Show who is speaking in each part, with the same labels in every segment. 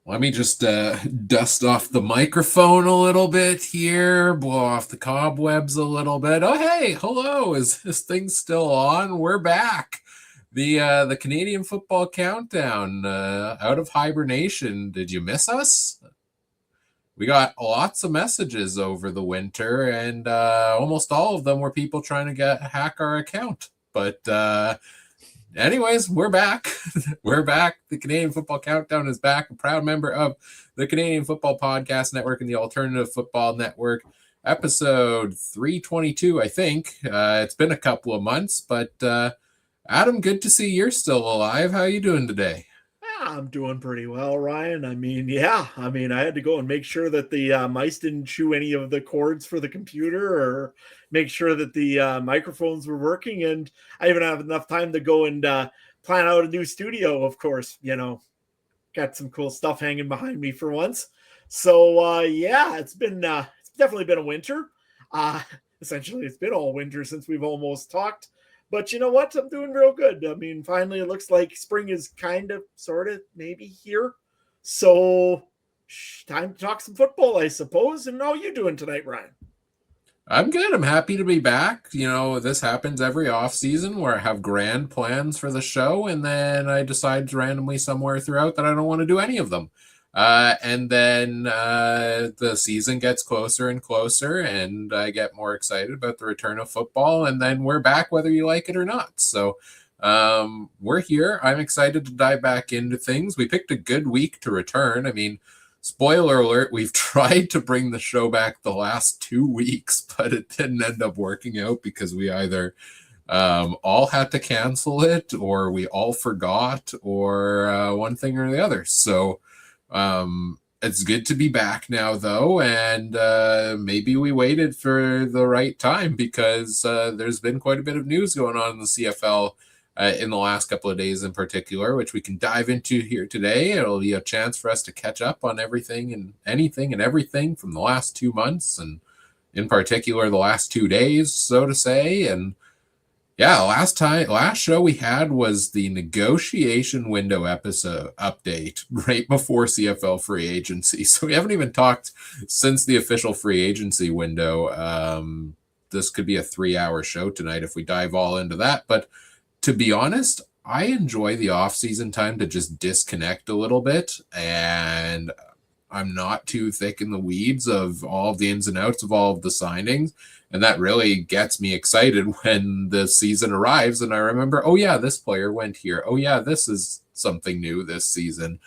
Speaker 1: Let me just dust off the microphone a little bit here, blow off the cobwebs a little bit. Oh, hey, hello. Is this thing still on? We're back. The Canadian Football Countdown out of hibernation. Did you miss us? We got lots of messages over the winter, and almost all of them were people trying to hack our account. But anyways, we're back. We're back. The Canadian Football Countdown is back. A proud member of the Canadian Football Podcast Network and the Alternative Football Network. Episode 322, I think. It's been a couple of months, but Adam, good to see you're still alive. How you doing today?
Speaker 2: I'm doing pretty well, Ryan. I had to go and make sure that the mice didn't chew any of the cords for the computer or make sure that the microphones were working. And I even have enough time to go and plan out a new studio, of course. Got some cool stuff hanging behind me for once. So, it's definitely been a winter. Essentially, it's been all winter since we've almost talked. But you know what? I'm doing real good. I mean, finally, it looks like spring is kind of, sort of, maybe here. So, time to talk some football, I suppose. And how are you doing tonight, Ryan?
Speaker 1: I'm good. I'm happy to be back. This happens every off season where I have grand plans for the show, and then I decide randomly somewhere throughout that I don't want to do any of them. And then the season gets closer and closer, and I get more excited about the return of football, and then we're back whether you like it or not. So we're here. I'm excited to dive back into things. We picked a good week to return. I mean, spoiler alert, we've tried to bring the show back the last 2 weeks, but it didn't end up working out because we either all had to cancel it, or we all forgot, or one thing or the other. So it's good to be back now, though, and maybe we waited for the right time because there's been quite a bit of news going on in the CFL in the last couple of days in particular, which we can dive into here today. It'll be a chance for us to catch up on everything and anything and everything from the last 2 months, and in particular the last 2 days, so to say. And yeah, last show we had was the negotiation window episode update right before CFL free agency. So we haven't even talked since the official free agency window. This could be a 3-hour show tonight if we dive all into that. But to be honest, I enjoy the off-season time to just disconnect a little bit, and I'm not too thick in the weeds of all of the ins and outs of all of the signings. And that really gets me excited when the season arrives and I remember, oh yeah, this player went here. Oh yeah, this is something new this season.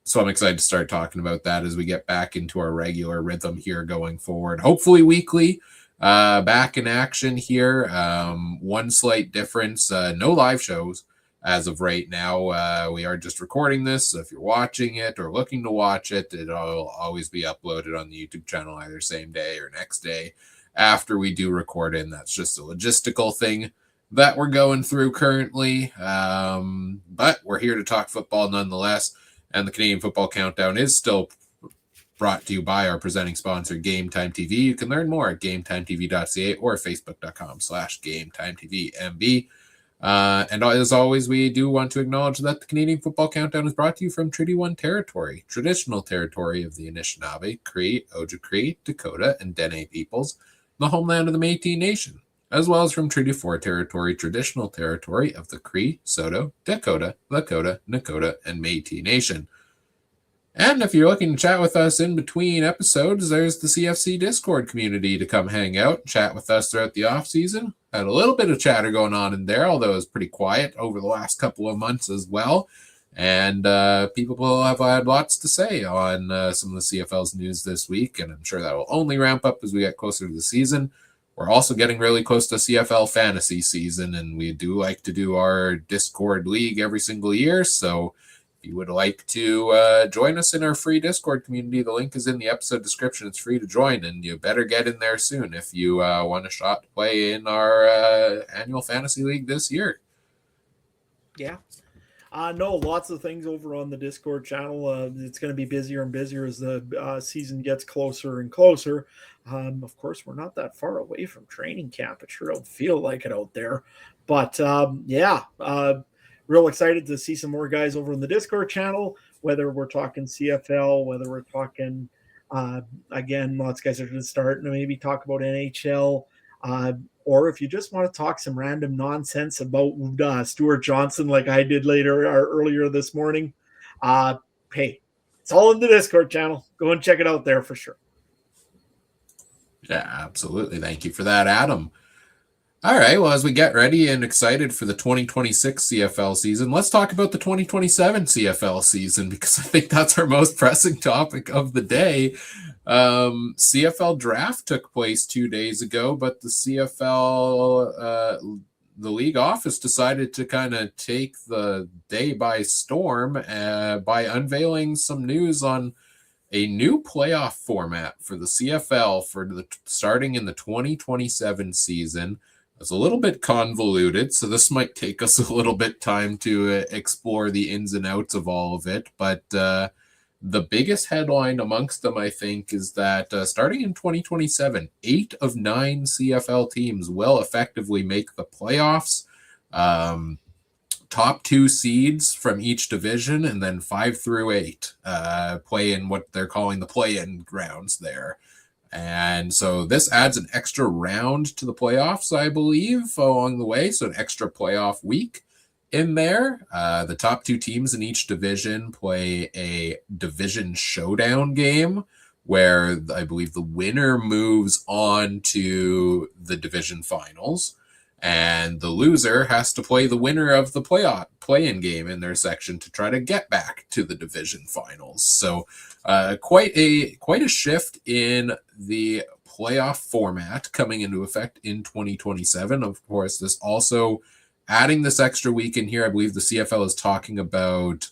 Speaker 1: So I'm excited to start talking about that as we get back into our regular rhythm here going forward. Hopefully weekly, back in action here. One slight difference, no live shows as of right now. We are just recording this. So if you're watching it or looking to watch it, it'll always be uploaded on the YouTube channel either same day or next day after we do record in. That's just a logistical thing that we're going through currently. But we're here to talk football nonetheless. And the Canadian Football Countdown is still brought to you by our presenting sponsor, Game Time TV. You can learn more at GameTimeTV.ca or Facebook.com/GameTimeTVMB. And as always, we do want to acknowledge that the Canadian Football Countdown is brought to you from Treaty 1 territory, traditional territory of the Anishinaabe, Cree, Ojibwe, Dakota, and Dene peoples, the homeland of the Métis Nation, as well as from Treaty 4 territory, traditional territory of the Cree, Saulteaux, Dakota, Lakota, Nakota, and Métis Nation. And if you're looking to chat with us in between episodes, there's the CFC Discord community to come hang out and chat with us throughout the off-season. Had a little bit of chatter going on in there, although it was pretty quiet over the last couple of months as well. And people have had lots to say on some of the CFL's news this week, and I'm sure that will only ramp up as we get closer to the season. We're also getting really close to CFL Fantasy season, and we do like to do our Discord league every single year, so if you would like to join us in our free Discord community, the link is in the episode description. It's free to join, and you better get in there soon if you want a shot to play in our annual fantasy league this year.
Speaker 2: Yeah. No, lots of things over on the Discord channel. It's going to be busier and busier as the season gets closer and closer. Of course, we're not that far away from training camp. It sure don't feel like it out there. But real excited to see some more guys over in the Discord channel. whether we're talking CFL, whether we're talking, again, lots of guys are going to start and maybe talk about NHL. Or if you just want to talk some random nonsense about Stuart Johnson, like I did earlier this morning, hey, it's all in the Discord channel. Go and check it out there for sure.
Speaker 1: Yeah, absolutely. Thank you for that, Adam. All right, well, as we get ready and excited for the 2026 CFL season, let's talk about the 2027 CFL season, because I think that's our most pressing topic of the day. CFL draft took place 2 days ago, but the CFL, the league office decided to kind of take the day by storm by unveiling some news on a new playoff format for the CFL starting in the 2027 season. It's a little bit convoluted, so this might take us a little bit time to explore the ins and outs of all of it. But the biggest headline amongst them, I think, is that starting in 2027, 8 of 9 CFL teams will effectively make the playoffs. Top 2 seeds from each division, and then 5 through 8 play in what they're calling the play-in rounds there. And so this adds an extra round to the playoffs, I believe, along the way. So an extra playoff week in there. The top 2 teams in each division play a division showdown game where I believe the winner moves on to the division finals. And the loser has to play the winner of the play-in game in their section to try to get back to the division finals. So quite a shift in the playoff format coming into effect in 2027. Of course, this also adding this extra week in here. I believe the CFL is talking about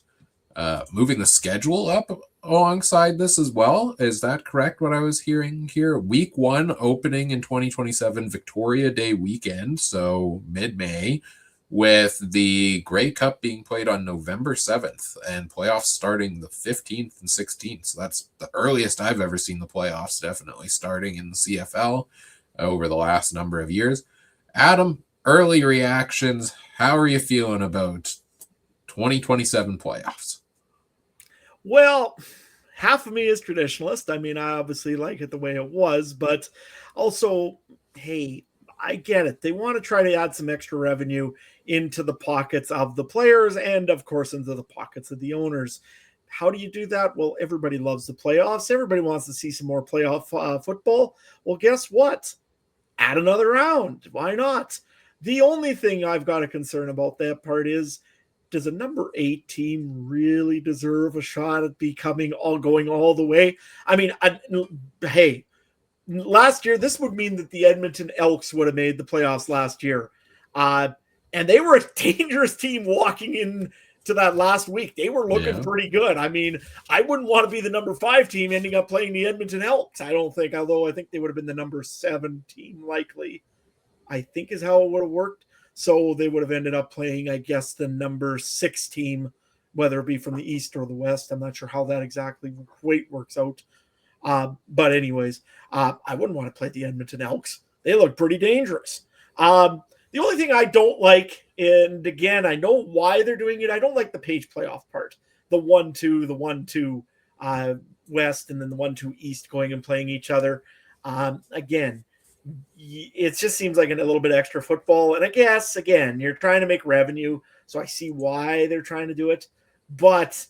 Speaker 1: moving the schedule up alongside this as well. Is that correct, what I was hearing here? Week 1 opening in 2027, Victoria Day weekend, so mid-May, with the Grey Cup being played on November 7th and playoffs starting the 15th and 16th. So that's the earliest I've ever seen the playoffs definitely starting in the CFL over the last number of years. Adam, early reactions. How are you feeling about 2027 playoffs?
Speaker 2: Well, half of me is traditionalist. I mean, I obviously like it the way it was, but also, hey, I get it. They want to try to add some extra revenue into the pockets of the players and, of course, into the pockets of the owners. How do you do that? Well, everybody loves the playoffs. Everybody wants to see some more playoff football. Well, guess what? Add another round. Why not? The only thing I've got a concern about that part is, does a number 8 team really deserve a shot at going all the way? I mean, hey, last year, this would mean that the Edmonton Elks would have made the playoffs last year. And they were a dangerous team walking in to that last week. They were looking pretty good. I mean, I wouldn't want to be the number 5 team ending up playing the Edmonton Elks, I don't think, although I think they would have been the number 7 team likely, I think is how it would have worked. So they would have ended up playing, I guess, the number 6 team, whether it be from the East or the West. I'm not sure how that exactly works out. But anyways, I wouldn't want to play the Edmonton Elks. They look pretty dangerous. The only thing I don't like, and again, I know why they're doing it, I don't like the page playoff part. The 1-2, the 1-2 West, and then the 1-2 East going and playing each other. Again, it just seems like a little bit extra football. And I guess, again, you're trying to make revenue, so I see why they're trying to do it. But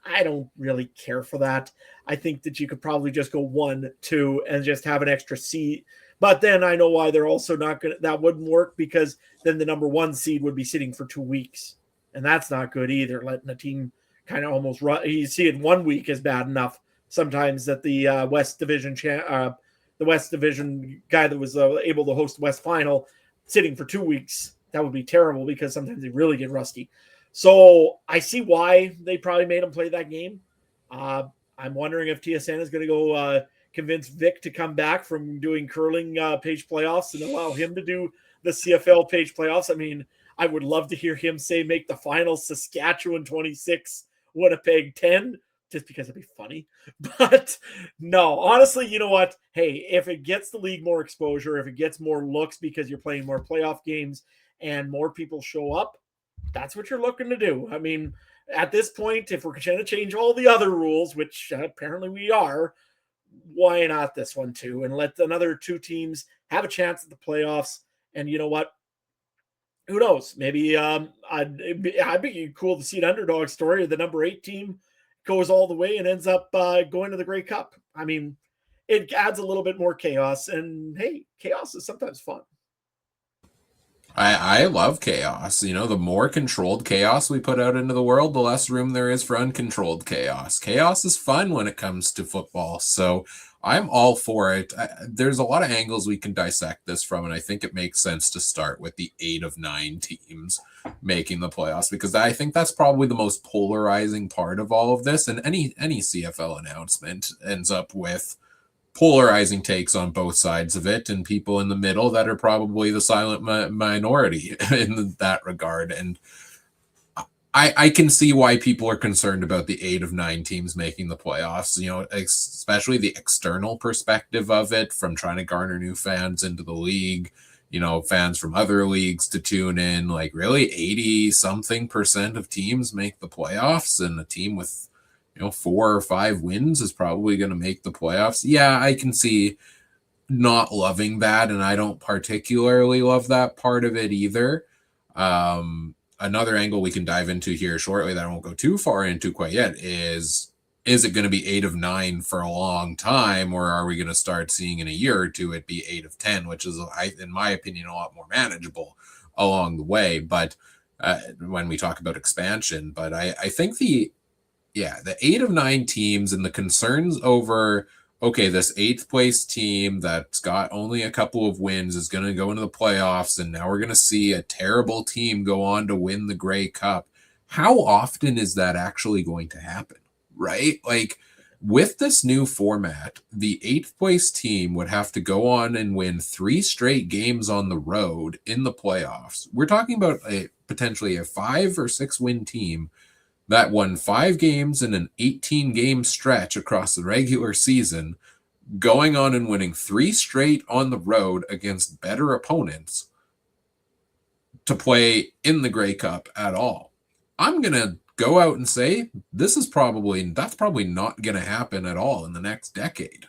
Speaker 2: I don't really care for that. I think that you could probably just go 1-2 and just have an extra seed. But then I know why they're also not going to, that wouldn't work, because then the number 1 seed would be sitting for 2 weeks. And that's not good either. Letting a team kind of almost run, you see it 1 week is bad enough sometimes that the West Division guy that was able to host West Final sitting for 2 weeks. That would be terrible, because sometimes they really get rusty. So I see why they probably made him play that game. I'm wondering if TSN is going to go convince Vic to come back from doing curling page playoffs and allow him to do the CFL page playoffs. I mean, I would love to hear him say make the finals Saskatchewan 26, Winnipeg 10, just because it'd be funny. But no, honestly, you know what? Hey, if it gets the league more exposure, if it gets more looks because you're playing more playoff games and more people show up, that's what you're looking to do. I mean, at this point, if we're going to change all the other rules, which apparently we are, why not this one too? And let another two teams have a chance at the playoffs. And you know what? Who knows? Maybe I'd be cool to see an underdog story. The number 8 team goes all the way and ends up going to the Grey Cup. I mean, it adds a little bit more chaos. And hey, chaos is sometimes fun.
Speaker 1: I love chaos. You know, the more controlled chaos we put out into the world, the less room there is for uncontrolled chaos. Chaos is fun when it comes to football. So I'm all for it. There's a lot of angles we can dissect this from, and I think it makes sense to start with the 8 of 9 teams making the playoffs, because I think that's probably the most polarizing part of all of this. And any CFL announcement ends up with polarizing takes on both sides of it, and people in the middle that are probably the silent minority in that regard. And I can see why people are concerned about the 8 of 9 teams making the playoffs, you know, especially the external perspective of it, from trying to garner new fans into the league, you know, fans from other leagues to tune in. Like, really, 80 something percent of teams make the playoffs, and a team with, you know, 4 or 5 wins is probably going to make the playoffs. Yeah, I can see not loving that, and I don't particularly love that part of it either. Another angle we can dive into here shortly that I won't go too far into quite yet is it going to be 8 of 9 for a long time, or are we going to start seeing in a year or two it be 8 of 10, which is, in my opinion, a lot more manageable along the way. But when we talk about expansion, but I think the 8 of 9 teams and the concerns over, okay, this 8th place team that's got only a couple of wins is going to go into the playoffs, and now we're going to see a terrible team go on to win the Grey Cup. How often is that actually going to happen, right? Like, with this new format, the 8th place team would have to go on and win 3 straight games on the road in the playoffs. We're talking about potentially a 5 or 6 win team that won 5 games in an 18-game stretch across the regular season, going on and winning 3 straight on the road against better opponents to play in the Grey Cup at all. I'm going to go out and say that's probably not going to happen at all in the next decade.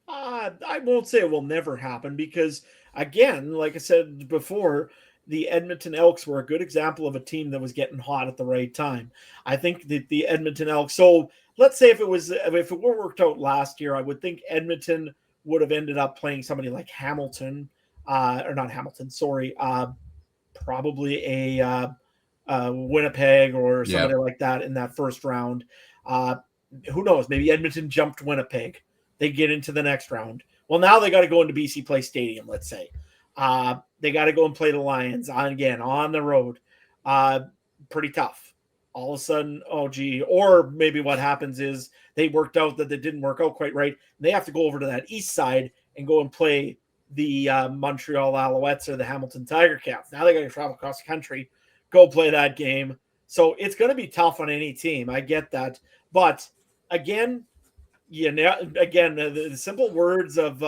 Speaker 2: I won't say it will never happen because, again, like I said before, the Edmonton Elks were a good example of a team that was getting hot at the right time. I think that the Edmonton Elks. So let's say if it were worked out last year, I would think Edmonton would have ended up playing somebody like Hamilton, or not Hamilton. Sorry, probably a Winnipeg or somebody like that in that first round. Who knows? Maybe Edmonton jumped Winnipeg. They get into the next round. Well, now they got to go into BC Place Stadium, let's say. They got to go and play the Lions again on the road. Pretty tough. All of a sudden, oh, gee. Or maybe what happens is they worked out that it didn't work out quite right. They have to go over to that east side and go and play the Montreal Alouettes or the Hamilton Tiger Cats. Now they got to travel across the country, go play that game. So it's going to be tough on any team. I get that. But again, the simple words of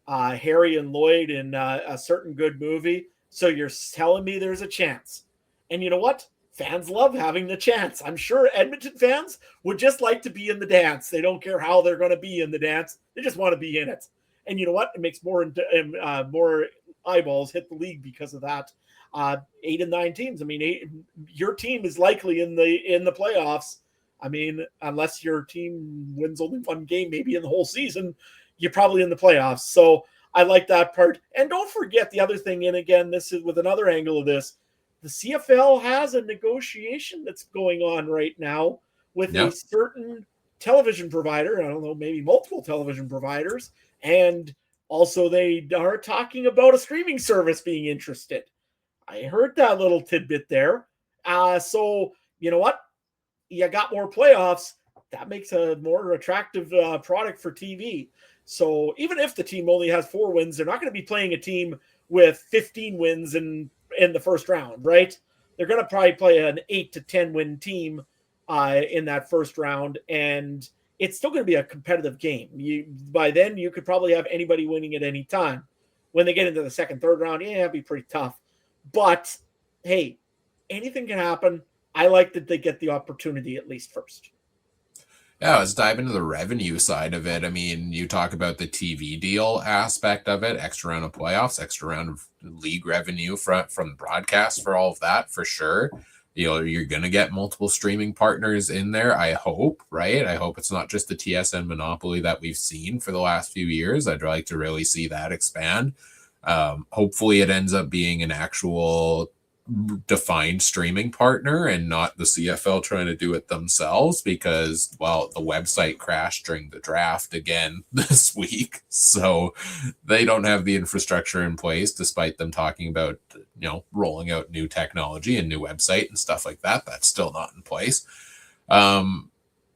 Speaker 2: Harry and Lloyd in a certain good movie. So you're telling me there's a chance. And you know what? Fans love having the chance. I'm sure Edmonton fans would just like to be in the dance. They don't care how they're going to be in the dance. They just want to be in it. And you know what? It makes more eyeballs hit the league because of that. 8 and 9 teams. I mean, your team is likely in the playoffs. I mean, unless your team wins only 1 game, maybe in the whole season, you're probably in the playoffs. So I like that part. And don't forget the other thing. And again, this is with another angle of this. The CFL has a negotiation that's going on right now with a certain television provider. I don't know, maybe multiple television providers. And also they are talking about a streaming service being interested. I heard that little tidbit there. So you know what? You got more playoffs. That makes a more attractive product for TV. So even if the team only has 4 wins, they're not going to be playing a team with 15 wins in the first round, right? They're going to probably play an 8 to 10 win team in that first round, and it's still going to be a competitive game. By then, you could probably have anybody winning at any time. When they get into the second, third round, it'd be pretty tough. But hey, anything can happen. I like that they get the opportunity at least first.
Speaker 1: Yeah, let's dive into the revenue side of it. I mean, you talk about the TV deal aspect of it, extra round of playoffs, extra round of league revenue from broadcast for all of that, for sure. You know, you're going to get multiple streaming partners in there, I hope, right? I hope it's not just the TSN monopoly that we've seen for the last few years. I'd like to really see that expand. Hopefully it ends up being an actual defined streaming partner and not the CFL trying to do it themselves, because, well, the website crashed during the draft again this week. So they don't have the infrastructure in place, despite them talking about, you know, rolling out new technology and new website and stuff like that. That's still not in place.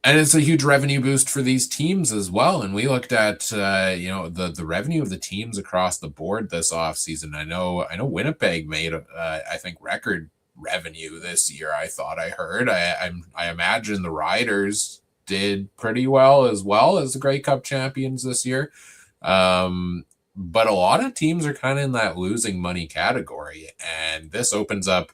Speaker 1: And it's a huge revenue boost for these teams as well. And we looked at, you know, the revenue of the teams across the board this offseason. I know Winnipeg made, I think, record revenue this year. I heard. I imagine the Riders did pretty well as the Grey Cup champions this year. But a lot of teams are kind of in that losing money category. And this opens up,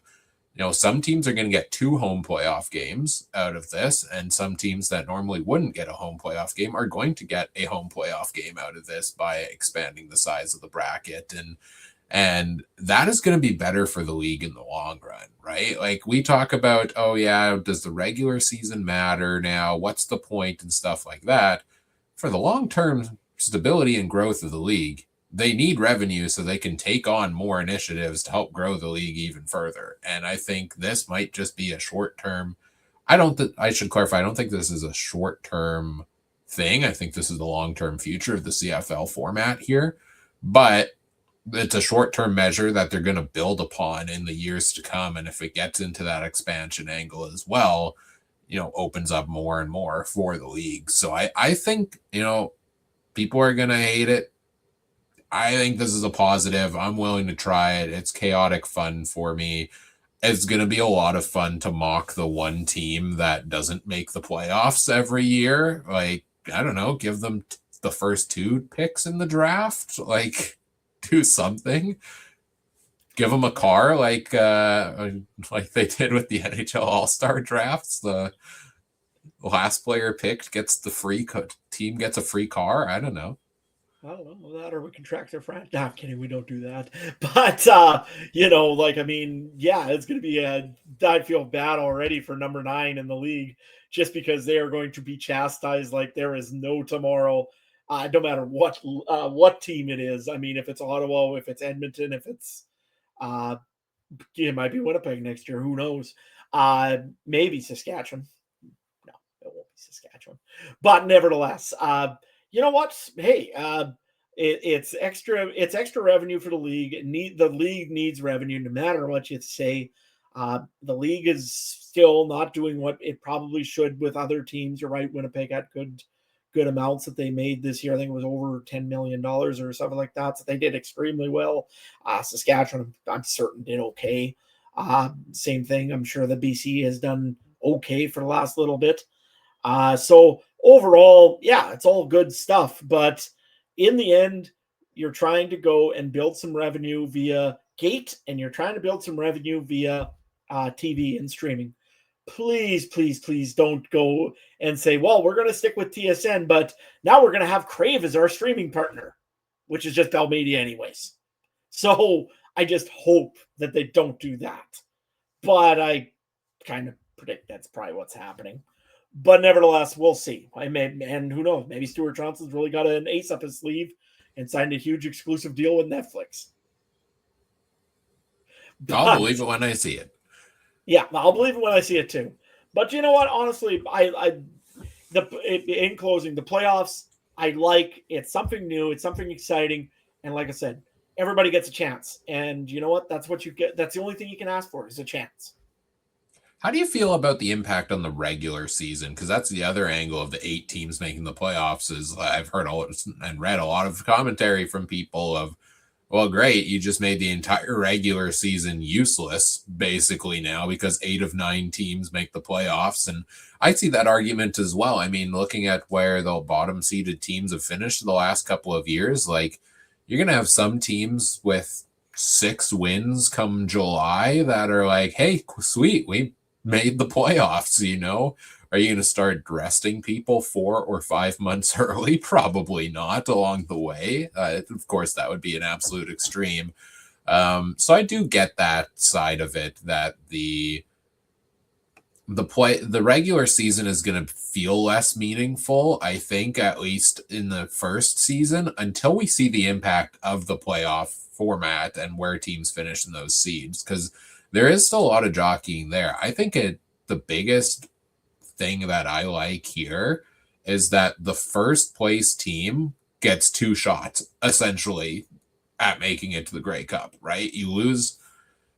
Speaker 1: you know, some teams are going to get 2 home playoff games out of this, and some teams that normally wouldn't get a home playoff game are going to get a home playoff game out of this by expanding the size of the bracket. And that is going to be better for the league in the long run, right? Like, we talk about, oh yeah, does the regular season matter now? What's the point and stuff like that? For the long-term stability and growth of the league, they need revenue so they can take on more initiatives to help grow the league even further. And I think this might just be a short-term. I should clarify, I don't think this is a short-term thing. I think this is the long-term future of the CFL format here. But it's a short-term measure that they're going to build upon in the years to come. And if it gets into that expansion angle as well, you know, opens up more and more for the league. So I think, you know, people are going to hate it. I think this is a positive. I'm willing to try it. It's chaotic fun for me. It's going to be a lot of fun to mock the one team that doesn't make the playoffs every year. Like, I don't know, give them the first 2 picks in the draft. Like, do something. Give them a car like they did with the NHL All-Star drafts. The last player picked gets the free team gets a free car. I don't know.
Speaker 2: I don't know that, or we can track their friend. No, I'm kidding. We don't do that. But you know, like, I mean, yeah, it's going to be I feel bad already for number 9 in the league, just because they are going to be chastised like there is no tomorrow. No matter what team it is. I mean, if it's Ottawa, if it's Edmonton, if it's it might be Winnipeg next year. Who knows? Maybe Saskatchewan. No, it won't be Saskatchewan. But nevertheless, you know what? Hey, it's extra revenue for the league. The league needs revenue, no matter what you say. The league is still not doing what it probably should with other teams. You're right. Winnipeg had good amounts that they made this year. I think it was over $10 million or something like that. So they did extremely well. Saskatchewan, I'm certain, did okay. Same thing. I'm sure the BC has done okay for the last little bit. So overall, yeah, it's all good stuff. But in the end, you're trying to go and build some revenue via gate, and you're trying to build some revenue via TV and streaming. Please, please, please don't go and say, well, we're going to stick with TSN, but now we're going to have Crave as our streaming partner, which is just Bell Media anyways. So I just hope that they don't do that. But I kind of predict that's probably what's happening. But nevertheless, we'll see. And who knows? Maybe Stuart Johnson's really got an ace up his sleeve and signed a huge exclusive deal with Netflix.
Speaker 1: I'll believe it when I see it.
Speaker 2: Yeah, I'll believe it when I see it too. But you know what? Honestly, in closing, the playoffs, I like. It's something new. It's something exciting. And like I said, everybody gets a chance. And you know what? That's what you get. That's the only thing you can ask for is a chance.
Speaker 1: How do you feel about the impact on the regular season? Because that's the other angle of the 8 teams making the playoffs. Is I've heard and read a lot of commentary from people of, well, great, you just made the entire regular season useless, basically, now, because 8 of 9 teams make the playoffs. And I see that argument as well. I mean, looking at where the bottom-seeded teams have finished the last couple of years, like, you're going to have some teams with 6 wins come July that are like, hey, sweet, we made the playoffs, you know? Are you going to start resting people 4 or 5 months early? Probably not along the way. Of course, that would be an absolute extreme. So I do get that side of it, that the regular season is going to feel less meaningful, I think, at least in the first season, until we see the impact of the playoff format and where teams finish in those seeds, because there is still a lot of jockeying there. I think the biggest thing that I like here is that the first place team gets 2 shots essentially at making it to the Grey Cup, right? You lose.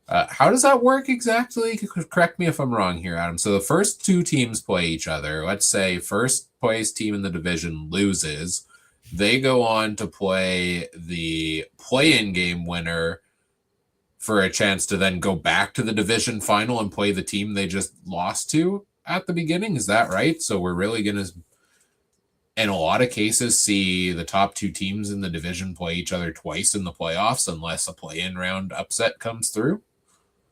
Speaker 1: How does that work exactly? Correct me if I'm wrong here, Adam. So the first 2 teams play each other. Let's say first place team in the division loses. They go on to play the play-in game winner for a chance to then go back to the division final and play the team they just lost to at the beginning. Is that right? So we're really going to, in a lot of cases, see the top 2 teams in the division play each other twice in the playoffs unless a play-in round upset comes through.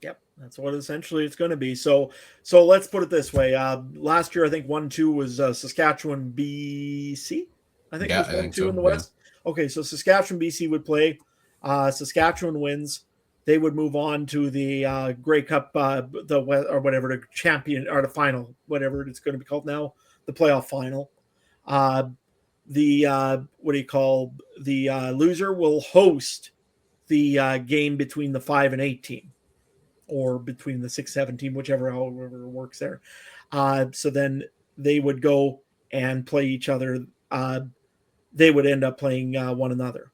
Speaker 2: Yep, that's what essentially it's going to be. So let's put it this way. Last year, I think 1-2 was Saskatchewan, BC. I think it was 1-2 so, in the West. Yeah. Okay, so Saskatchewan, BC would play. Saskatchewan wins. They would move on to the Grey Cup, or whatever, the champion or the final, whatever it's going to be called now, the playoff final. The loser will host the game between the 5 and 8 team, or between the 6-7 team, however works there. So then they would go and play each other. They would end up playing one another.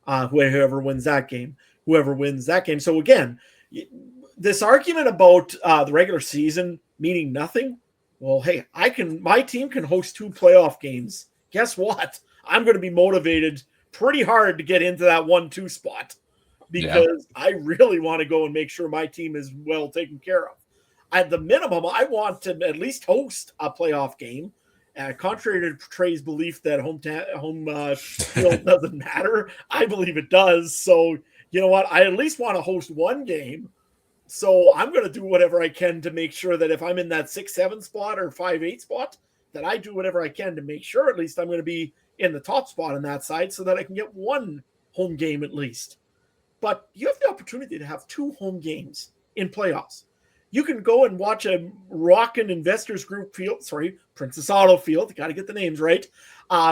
Speaker 2: Whoever wins that game. So again, this argument about the regular season meaning nothing. Well, hey, my team can host 2 playoff games. Guess what? I'm going to be motivated pretty hard to get into that 1-2 spot, because I really want to go and make sure my team is well taken care of. At the minimum, I want to at least host a playoff game. Contrary to Trey's belief that home field doesn't matter, I believe it does. So, you know what? I at least want to host one game. So I'm going to do whatever I can to make sure that if I'm in that 6-7 spot or 5-8 spot, that I do whatever I can to make sure at least I'm going to be in the top spot on that side, so that I can get 1 home game at least. But you have the opportunity to have 2 home games in playoffs. You can go and watch a Rockin' Investors Group field. Sorry, Princess Auto Field. Got to get the names right.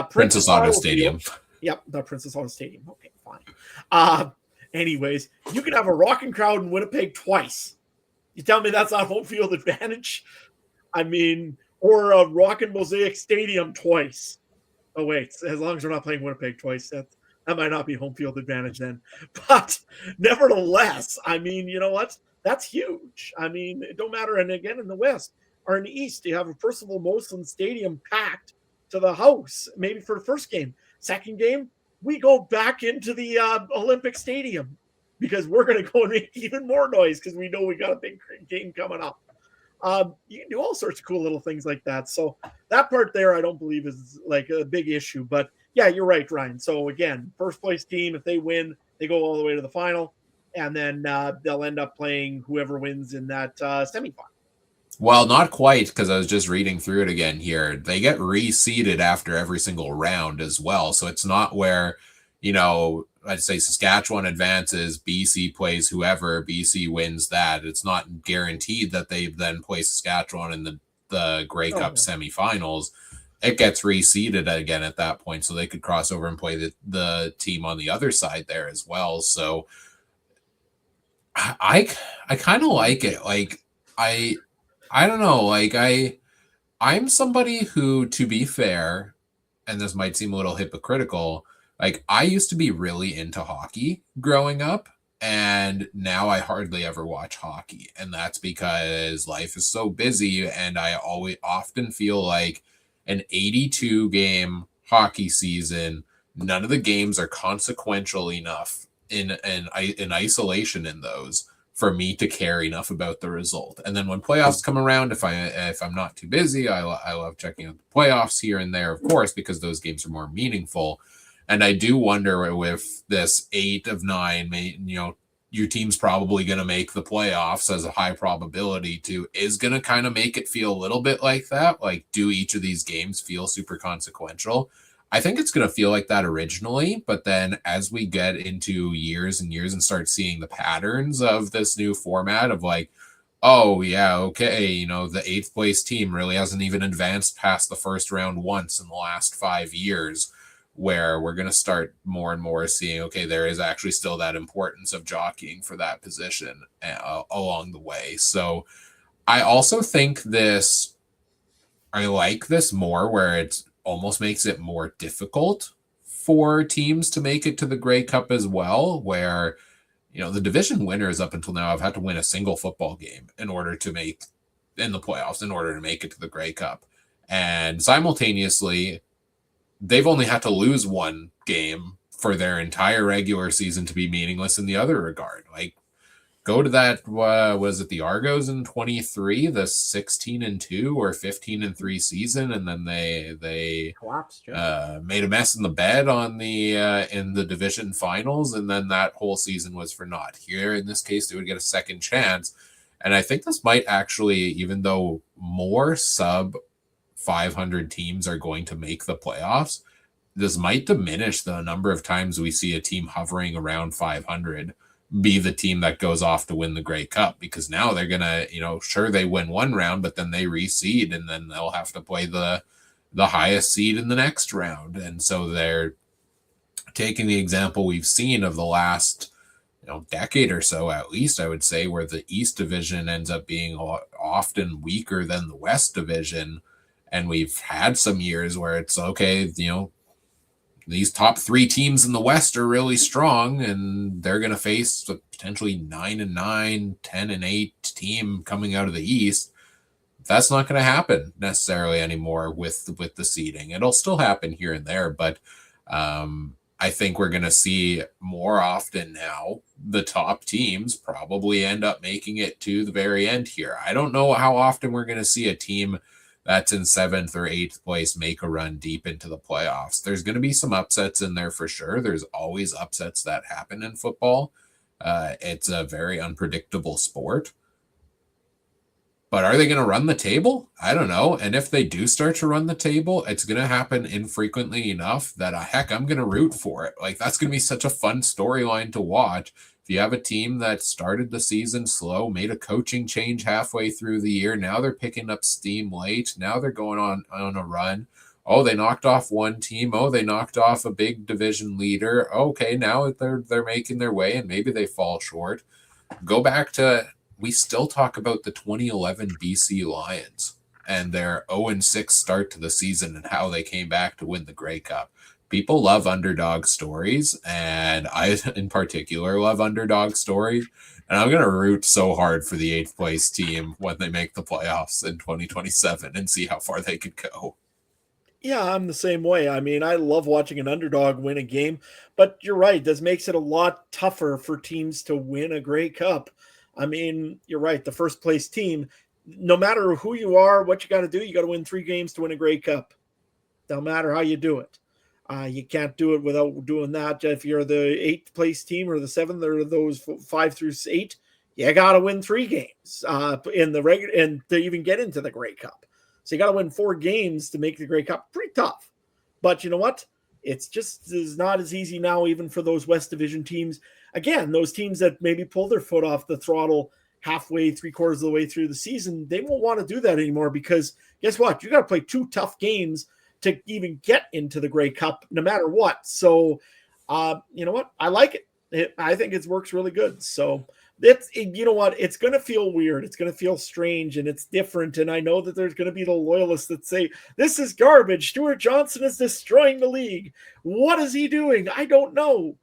Speaker 1: Princess Auto Stadium.
Speaker 2: Yep, the Princess Auto Stadium. Okay, fine. Anyways, you can have a rockin' crowd in Winnipeg twice. You tell me that's not home field advantage? I mean, or a Rockin' Mosaic Stadium twice. Oh, wait, as long as we're not playing Winnipeg twice, that might not be home field advantage then. But nevertheless, I mean, you know what? That's huge. I mean, it don't matter. And again, in the West or in the East, you have a Percival Molson Stadium packed to the house, maybe for the first game. Second game, we go back into the Olympic Stadium, because we're going to go and make even more noise, because we know we got a big game coming up. You can do all sorts of cool little things like that. So that part there, I don't believe is like a big issue. But yeah, you're right, Ryan. So again, first place team, if they win, they go all the way to the final. And then they'll end up playing whoever wins in that semifinal.
Speaker 1: Well, not quite, because I was just reading through it again here. They get reseeded after every single round as well. So it's not where, you know, I'd say Saskatchewan advances, BC plays whoever, BC wins that. It's not guaranteed that they then play Saskatchewan in the Grey Cup semifinals. It gets reseeded again at that point, so they could cross over and play the team on the other side there as well. So I kind of like it. Like, I don't know. Like, I'm somebody who, to be fair, and this might seem a little hypocritical, like, I used to be really into hockey growing up, and now I hardly ever watch hockey. And that's because life is so busy, and I often feel like an 82 game hockey season, none of the games are consequential enough in isolation in those for me to care enough about the result. And then when playoffs come around, if I'm not too busy, I love checking out the playoffs here and there, of course, because those games are more meaningful. And I do wonder with this 8 of 9, your team's probably going to make the playoffs as a high probability to, is going to kind of make it feel a little bit like that. Like, do each of these games feel super consequential? I think it's going to feel like that originally, but then as we get into years and years and start seeing the patterns of this new format of like, oh yeah, okay, the 8th place team really hasn't even advanced past the first round once in the last 5 years, where we're going to start more and more seeing, okay, there is actually still that importance of jockeying for that position along the way. So I also think I like this more where it almost makes it more difficult for teams to make it to the Grey Cup as well, where, the division winners up until now have had to win a single football game in order to make in the playoffs, in order to make it to the Grey Cup. And simultaneously, they've only had to lose one game for their entire regular season to be meaningless in the other regard. Like, go to that, was it the Argos in 23, the 16-2 or 15-3 season, and then they
Speaker 2: collapsed,
Speaker 1: made a mess in the bed on the in the division finals, and then that whole season was for naught. Here, in this case, they would get a second chance, and I think this might actually, even though more sub 500 teams are going to make the playoffs, this might diminish the number of times we see a team hovering around 500 be the team that goes off to win the Grey Cup, because now they're going to, sure, they win one round, but then they reseed and then they'll have to play the highest seed in the next round. And so they're taking the example we've seen of the last, decade or so, at least I would say, where the East Division ends up being often weaker than the West Division. And we've had some years where it's okay, these top 3 teams in the West are really strong, and they're going to face a potentially 9-9, 10-8 team coming out of the East. That's not going to happen necessarily anymore with the seeding. It'll still happen here and there, but I think we're going to see more often now the top teams probably end up making it to the very end here. I don't know how often we're going to see a team that's in 7th or 8th place make a run deep into the playoffs. There's going to be some upsets in there for sure. There's always upsets that happen in football. It's a very unpredictable sport. But are they going to run the table? I don't know. And if they do start to run the table, it's going to happen infrequently enough that, I'm going to root for it. Like, that's going to be such a fun storyline to watch. If you have a team that started the season slow, made a coaching change halfway through the year, now they're picking up steam late. Now they're going on a run. Oh, they knocked off one team. Oh, they knocked off a big division leader. Okay, now they're making their way, and maybe they fall short. Go back to, we still talk about the 2011 BC Lions and their 0-6 start to the season and how they came back to win the Grey Cup. People love underdog stories, and I, in particular, love underdog stories. And I'm going to root so hard for the 8th place team when they make the playoffs in 2027 and see how far they could go.
Speaker 2: Yeah, I'm the same way. I mean, I love watching an underdog win a game, but you're right. This makes it a lot tougher for teams to win a Grey Cup. I mean, you're right. The first place team, no matter who you are, what you got to do, you got to win 3 games to win a Grey Cup. No matter how you do it. You can't do it without doing that. If you're the 8th place team or the 7th or those 5 through 8, you got to win 3 games in the regular and to even get into the Grey Cup. So you got to win 4 games to make the Grey Cup. Pretty tough. But you know what? It's not as easy now, even for those West Division teams. Again, those teams that maybe pull their foot off the throttle halfway, 3/4 of the way through the season, they won't want to do that anymore, because guess what? You got to play 2 tough games to even get into the Grey Cup, no matter what. So, you know what? I like it. I think it works really good. So you know what? It's going to feel weird. It's going to feel strange, and it's different. And I know that there's going to be the loyalists that say, this is garbage. Stuart Johnson is destroying the league. What is he doing? I don't know.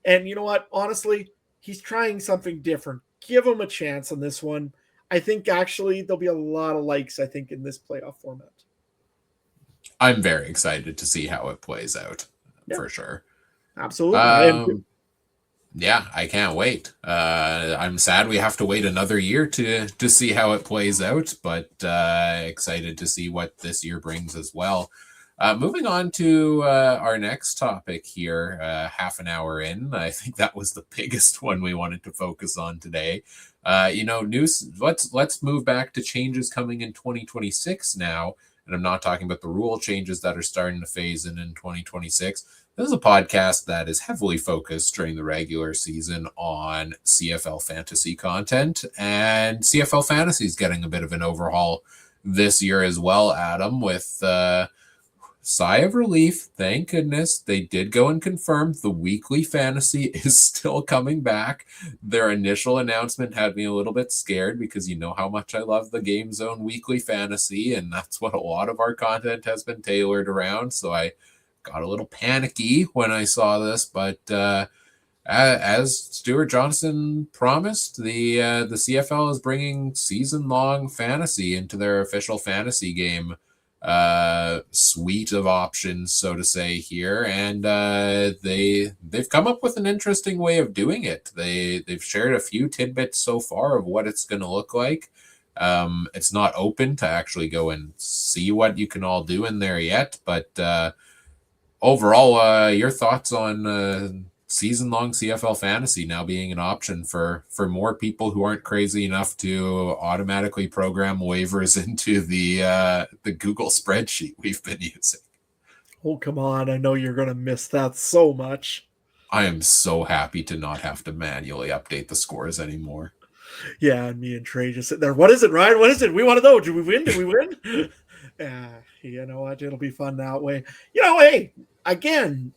Speaker 2: And you know what? Honestly, he's trying something different. Give him a chance on this one. I think actually there'll be a lot of likes, I think, in this playoff format.
Speaker 1: I'm very excited to see how it plays out, for sure.
Speaker 2: Absolutely.
Speaker 1: Yeah, I can't wait. I'm sad we have to wait another year to see how it plays out, but excited to see what this year brings as well. Moving on to our next topic here, half an hour in. I think that was the biggest one we wanted to focus on today. News. Let's move back to changes coming in 2026 now, and I'm not talking about the rule changes that are starting to phase in 2026. This is a podcast that is heavily focused during the regular season on CFL fantasy content, and CFL Fantasy is getting a bit of an overhaul this year as well, Adam, with sigh of relief. Thank goodness they did go and confirm the weekly fantasy is still coming back. Their initial announcement had me a little bit scared because you know how much I love the Game Zone weekly fantasy, and that's what a lot of our content has been tailored around. So I got a little panicky when I saw this, but as Stuart Johnson promised, the CFL is bringing season-long fantasy into their official fantasy game suite of options, so to say, here, and they've come up with an interesting way of doing it. They've shared a few tidbits so far of what it's going to look like. It's not open to actually go and see what you can all do in there yet, but overall, your thoughts on season-long CFL fantasy now being an option for more people who aren't crazy enough to automatically program waivers into the Google spreadsheet we've been using.
Speaker 2: Oh, come on. I know you're going to miss that so much.
Speaker 1: I am so happy to not have to manually update the scores anymore.
Speaker 2: Yeah, and me and Trey just sit there. What is it, Ryan? What is it? We want to know. Did we win? Did we win? You know what? It'll be fun that way. Hey, again,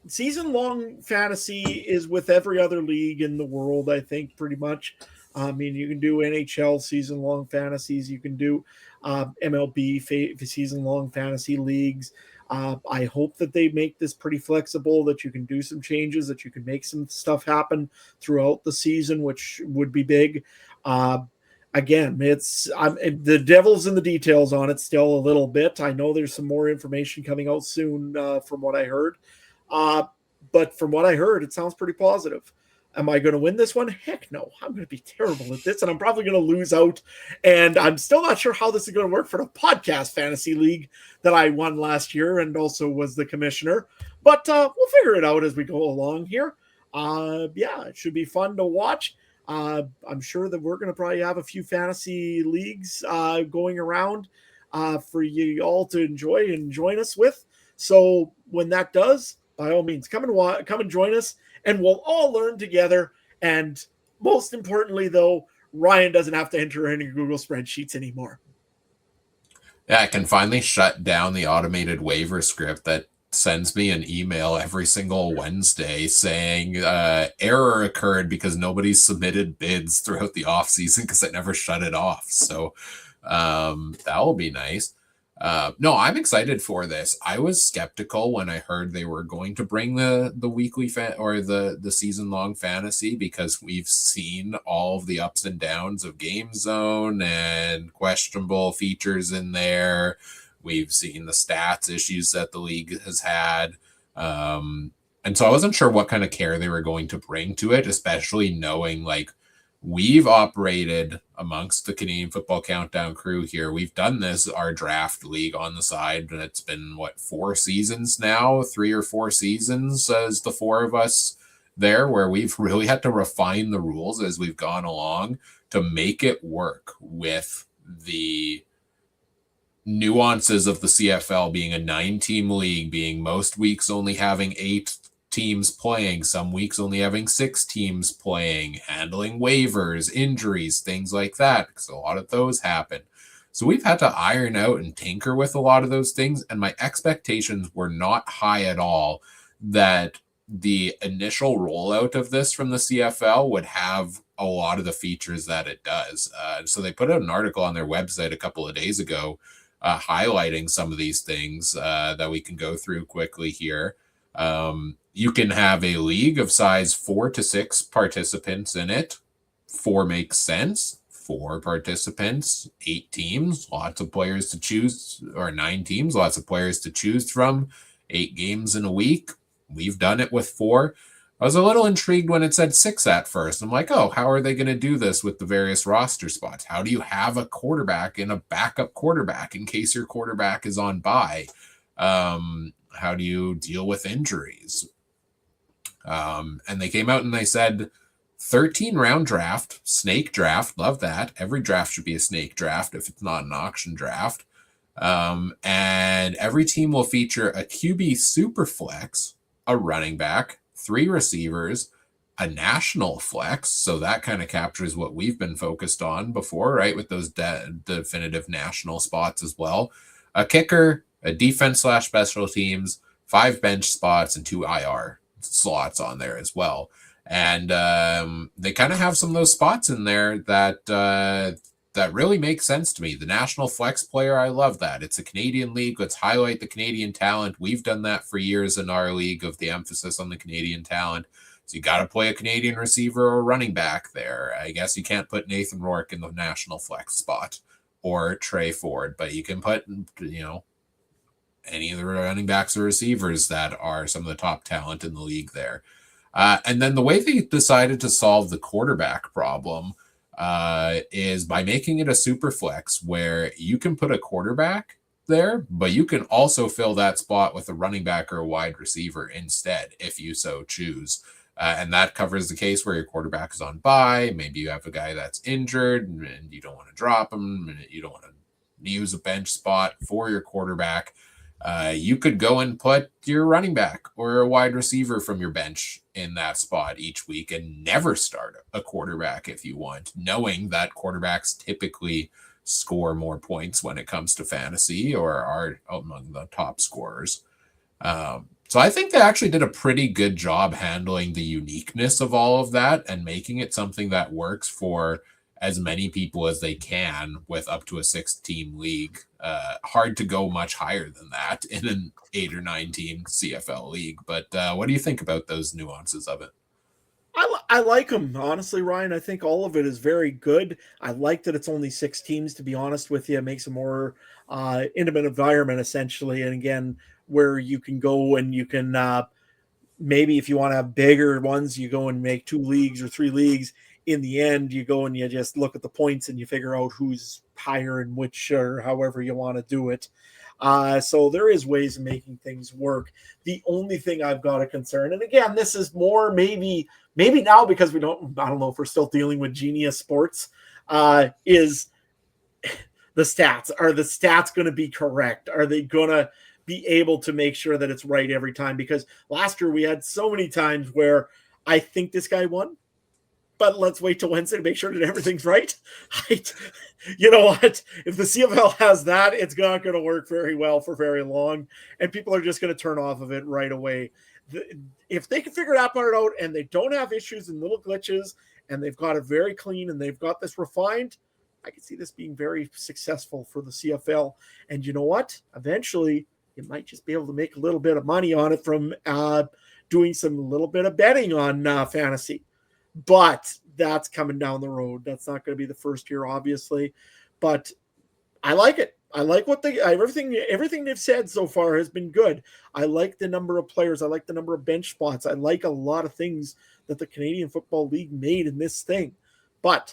Speaker 2: season-long fantasy is with every other league in the world, I think, pretty much. I mean, you can do NHL season-long fantasies. You can do MLB season-long fantasy leagues. I hope that they make this pretty flexible, that you can do some changes, that you can make some stuff happen throughout the season, which would be big. Again, the devil's in the details on it still a little bit. I know there's some more information coming out soon from what I heard. But from what I heard, it sounds pretty positive. Am I going to win this one? Heck no. I'm going to be terrible at this, and I'm probably going to lose out. And I'm still not sure how this is going to work for the podcast fantasy league that I won last year and also was the commissioner. But we'll figure it out as we go along here. It should be fun to watch. I'm sure that we're going to probably have a few fantasy leagues going around for you all to enjoy and join us with. So when that does, by all means, come and join us, and we'll all learn together. And most importantly, though, Ryan doesn't have to enter any Google spreadsheets anymore.
Speaker 1: Yeah, I can finally shut down the automated waiver script that sends me an email every single Wednesday saying error occurred because nobody submitted bids throughout the offseason because I never shut it off. So that will be nice. No, I'm excited for this. I was skeptical when I heard they were going to bring the weekly or the season long fantasy, because we've seen all of the ups and downs of Game Zone and questionable features in there. We've seen the stats issues that the league has had. And so I wasn't sure what kind of care they were going to bring to it, especially knowing we've operated amongst the Canadian Football Countdown crew here. We've done this, our draft league on the side, and it's been, 4 seasons now? 3 or 4 seasons as the 4 of us there, where we've really had to refine the rules as we've gone along to make it work with the nuances of the CFL being a 9-team league, being most weeks only having 8 teams playing, some weeks only having 6 teams playing, handling waivers, injuries, things like that, because a lot of those happen. So we've had to iron out and tinker with a lot of those things, and my expectations were not high at all that the initial rollout of this from the CFL would have a lot of the features that it does. So they put out an article on their website a couple of days ago highlighting some of these things that we can go through quickly here. You can have a league of size 4 to 6 participants in it. 4 makes sense. 4 participants, 8 teams, lots of players to choose, or 9 teams, lots of players to choose from. 8 games in a week. We've done it with 4. I was a little intrigued when it said 6 at first. I'm like, oh, how are they going to do this with the various roster spots? How do you have a quarterback and a backup quarterback in case your quarterback is on bye? How do you deal with injuries? And they came out and they said 13 round draft, snake draft. Love that. Every draft should be a snake draft if it's not an auction draft. And every team will feature a QB super flex, a running back, 3 receivers, a national flex. So that kind of captures what we've been focused on before, right? With those definitive national spots as well. A kicker, a defense / special teams, 5 bench spots, and 2 IR slots on there as well. And they kind of have some of those spots in there that really makes sense to me. The national flex player, I love that. It's a Canadian league. Let's highlight the Canadian talent. We've done that for years in our league, of the emphasis on the Canadian talent. So you got to play a Canadian receiver or running back there. I guess you can't put Nathan Rourke in the national flex spot or Trey Ford, but you can put, any of the running backs or receivers that are some of the top talent in the league there. And then the way they decided to solve the quarterback problem is by making it a super flex, where you can put a quarterback there, but you can also fill that spot with a running back or a wide receiver instead, if you so choose. And that covers the case where your quarterback is on bye. Maybe you have a guy that's injured and you don't want to drop him, and you don't want to use a bench spot for your quarterback. You could go and put your running back or a wide receiver from your bench in that spot each week and never start a quarterback if you want, knowing that quarterbacks typically score more points when it comes to fantasy or are among the top scorers. So I think they actually did a pretty good job handling the uniqueness of all of that and making it something that works for as many people as they can with up to a 6-team league. Hard to go much higher than that in an 8 or 9 team CFL league. But what do you think about those nuances of it?
Speaker 2: I like them, honestly, Ryan. I think all of it is very good. I like that it's only 6 teams, to be honest with you. It makes a more intimate environment, essentially. And again, where you can go and you can maybe, if you want to have bigger ones, you go and make 2 leagues or 3 leagues. In the end, you go and you just look at the points and you figure out who's higher in which, or however you want to do it. So there is ways of making things work. The only thing I've got a concern, and again, this is more maybe now, because I don't know if we're still dealing with Genius Sports, is the stats. Are the stats going to be correct? Are they going to be able to make sure that it's right every time? Because last year we had so many times where I think this guy won, but let's wait till Wednesday to make sure that everything's right. You know what? If the CFL has that, it's not going to work very well for very long, and people are just going to turn off of it right away. If they can figure that part out and they don't have issues and little glitches, and they've got it very clean and they've got this refined, I can see this being very successful for the CFL. And you know what? Eventually, you might just be able to make a little bit of money on it from doing some little bit of betting on fantasy. But that's coming down the road. That's not going to be the first year, obviously. But I like it. I like what everything they've said so far has been good. I like the number of players. I like the number of bench spots. I like a lot of things that the Canadian Football League made in this thing. But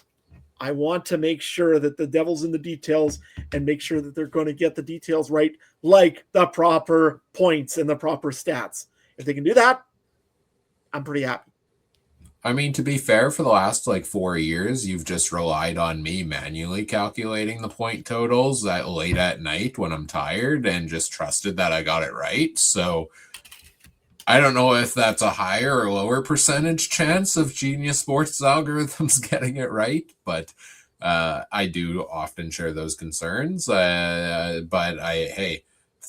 Speaker 2: I want to make sure that the devil's in the details and make sure that they're going to get the details right, like the proper points and the proper stats. If they can do that, I'm pretty happy.
Speaker 1: I mean, to be fair, for the last 4 years, you've just relied on me manually calculating the point totals that late at night when I'm tired and just trusted that I got it right. So I don't know if that's a higher or lower percentage chance of Genius Sports algorithms getting it right, but I do often share those concerns. But hey,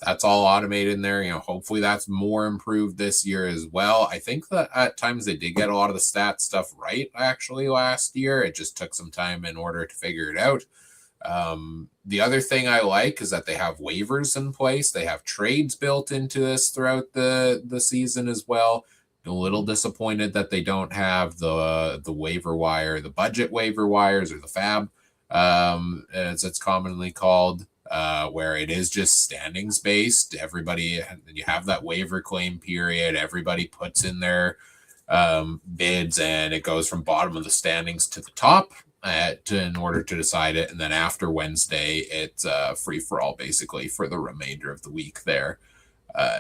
Speaker 1: that's all automated in there. Hopefully that's more improved this year as well. I think that at times they did get a lot of the stats stuff right actually last year. It just took some time in order to figure it out. The other thing I like is that they have waivers in place. They have trades built into this throughout the season as well. A little disappointed that they don't have the waiver wire, the budget waiver wires, or the fab, as it's commonly called. Where it is just standings based. Everybody, you have that waiver claim period. Everybody puts in their bids, and it goes from bottom of the standings to the top in order to decide it. And then after Wednesday, it's free for all basically for the remainder of the week there.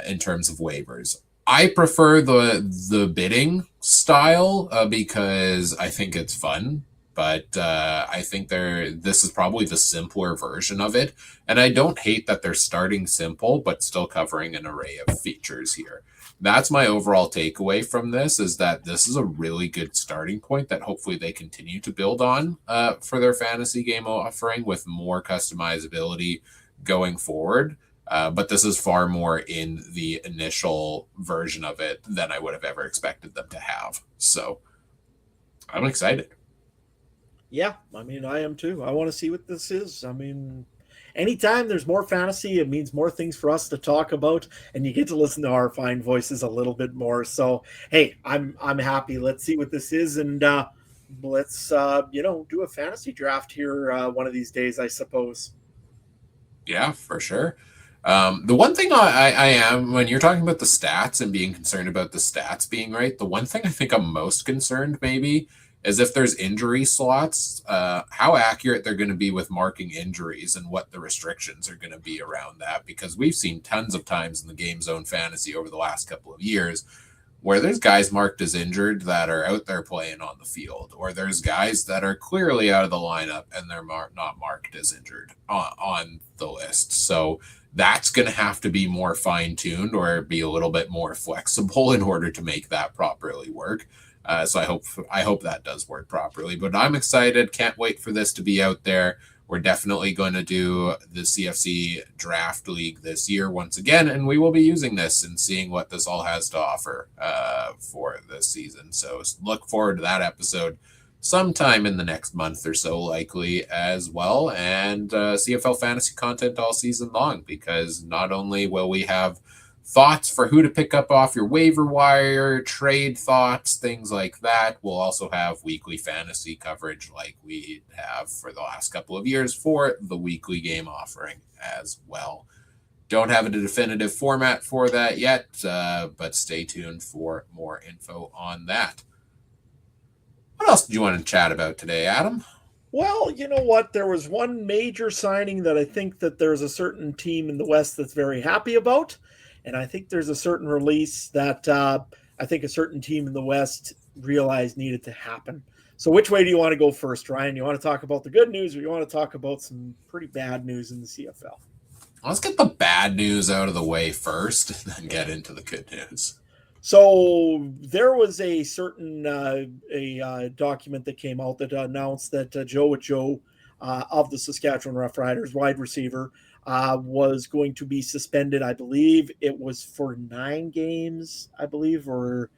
Speaker 1: in terms of waivers. I prefer the bidding style because I think it's fun, but I think this is probably the simpler version of it, and I don't hate that they're starting simple but still covering an array of features here. That's my overall takeaway from this, is that this is a really good starting point that hopefully they continue to build on for their fantasy game offering with more customizability going forward. But this is far more in the initial version of it than I would have ever expected them to have. So I'm excited.
Speaker 2: Yeah, I mean, I am too. I want to see what this is. I mean, anytime there's more fantasy, it means more things for us to talk about, and you get to listen to our fine voices a little bit more. So, hey, I'm happy. Let's see what this is, and let's do a fantasy draft here one of these days, I suppose.
Speaker 1: Yeah, for sure. The one thing I am, when you're talking about the stats and being concerned about the stats being right, the one thing I think I'm most concerned maybe is if there's injury slots, how accurate they're going to be with marking injuries and what the restrictions are going to be around that. Because we've seen tons of times in the Game Zone Fantasy over the last couple of years where there's guys marked as injured that are out there playing on the field, or there's guys that are clearly out of the lineup and they're not marked as injured on the list. So that's going to have to be more fine-tuned or be a little bit more flexible in order to make that properly work. So I hope that does work properly. But I'm excited. Can't wait for this to be out there. We're definitely going to do the CFC Draft League this year once again, and we will be using this and seeing what this all has to offer for this season. So look forward to that episode sometime in the next month or so, likely as well, and CFL Fantasy content all season long, because not only will we have thoughts for who to pick up off your waiver wire, trade thoughts, things like that. We'll also have weekly fantasy coverage like we have for the last couple of years for the weekly game offering as well. Don't have a definitive format for that yet, but stay tuned for more info on that. What else did you want to chat about today, Adam?
Speaker 2: Well, you know what? There was one major signing that I think that there's a certain team in the West that's very happy about. And I think there's a certain release that I think a certain team in the West realized needed to happen. So which way do you want to go first, Ryan? You want to talk about the good news, or you want to talk about some pretty bad news in the CFL?
Speaker 1: Let's get the bad news out of the way first, and then get into the good news.
Speaker 2: So there was a certain document that came out that announced that Ajou Ajou of the Saskatchewan Roughriders, wide receiver, was going to be suspended. I believe it was for 9 games, I believe, or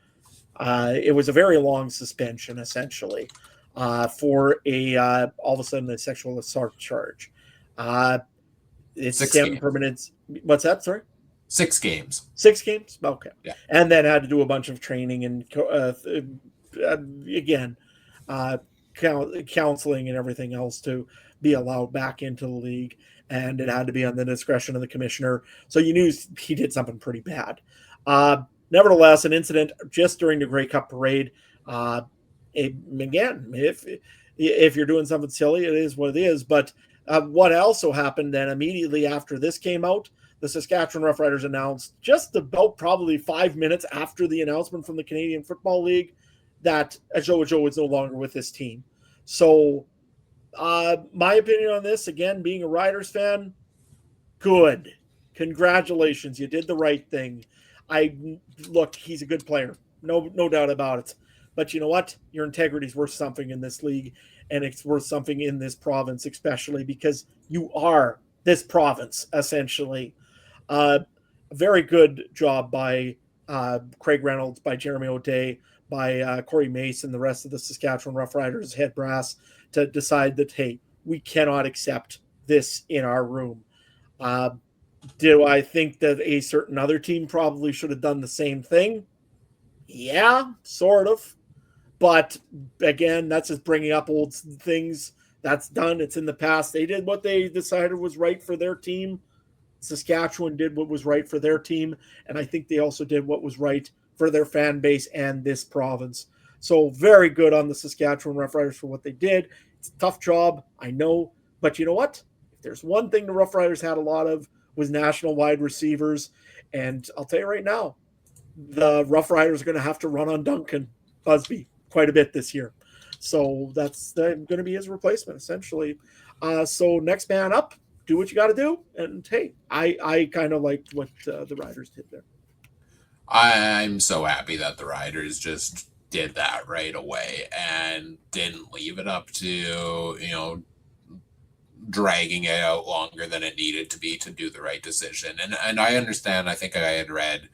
Speaker 2: it was a very long suspension, essentially, for all of a sudden a sexual assault charge. It's 7 permanent. What's that? Sorry?
Speaker 1: 6 games.
Speaker 2: 6 games? Okay.
Speaker 1: Yeah.
Speaker 2: And then had to do a bunch of training and, again, counseling and everything else to be allowed back into the league. And it had to be on the discretion of the commissioner. So you knew he did something pretty bad. Nevertheless, an incident just during the Grey Cup parade. Again, if you're doing something silly, it is what it is. But what also happened then immediately after this came out, the Saskatchewan Roughriders announced just about probably 5 minutes after the announcement from the Canadian Football League that Ajou Ajou was no longer with his team. So my opinion on this, again, being a Riders fan, good. Congratulations. You did the right thing. Look, he's a good player. No doubt about it. But you know what? Your integrity is worth something in this league, and it's worth something in this province, especially because you are this province, essentially. Very good job by Craig Reynolds, by Jeremy O'Day, by Corey Mason, the rest of the Saskatchewan Roughriders head brass to decide that, hey, we cannot accept this in our room. Do I think that a certain other team probably should have done the same thing? Yeah, sort of. But again, that's just bringing up old things. That's done. It's in the past. They did what they decided was right for their team. Saskatchewan did what was right for their team. And I think they also did what was right for their fan base and this province. So very good on the Saskatchewan Roughriders for what they did. It's a tough job, I know. But you know what? If there's one thing the Roughriders had a lot of, with national wide receivers. And I'll tell you right now, the Rough Riders are going to have to run on Duncan Busby quite a bit this year. So that's going to be his replacement, essentially. So next man up, do what you got to do. And hey, I kind of liked what the Riders did there.
Speaker 1: I'm so happy that the Riders just did that right away and didn't leave it up to, dragging it out longer than it needed to be to do the right decision. And I understand, I think I had read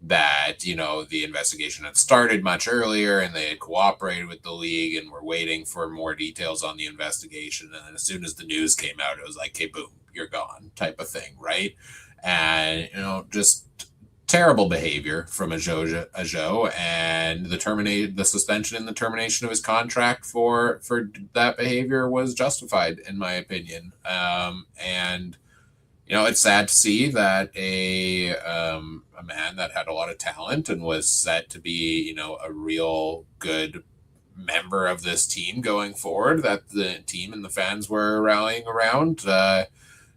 Speaker 1: that, the investigation had started much earlier and they had cooperated with the league and were waiting for more details on the investigation. And then as soon as the news came out, it was like, hey, boom, you're gone type of thing, right? And, just terrible behavior from Ajou and the suspension and the termination of his contract for that behavior was justified in my opinion. And it's sad to see that a man that had a lot of talent and was set to be a real good member of this team going forward, that the team and the fans were rallying around,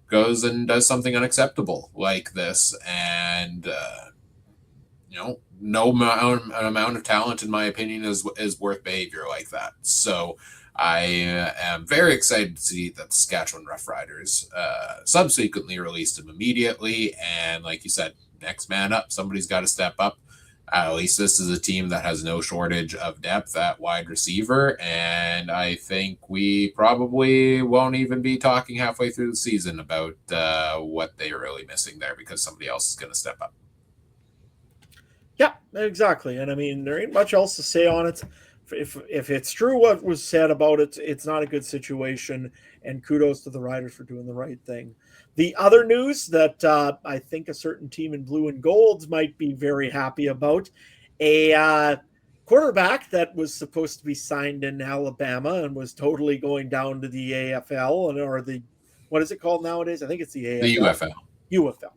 Speaker 1: goes and does something unacceptable like this. And no amount of talent, in my opinion, is worth behavior like that. So I am very excited to see that the Saskatchewan Roughriders subsequently released him immediately. And like you said, next man up, somebody's got to step up. At least this is a team that has no shortage of depth at wide receiver. And I think we probably won't even be talking halfway through the season about what they are really missing there, because somebody else is going to step up.
Speaker 2: Yeah, exactly. And I mean, there ain't much else to say on it. If it's true what was said about it, it's not a good situation. And kudos to the Riders for doing the right thing. The other news that I think a certain team in blue and golds might be very happy about, a quarterback that was supposed to be signed in Alabama and was totally going down to the AFL, or the, what is it called nowadays? I think it's the AFL.
Speaker 1: The UFL.
Speaker 2: UFL.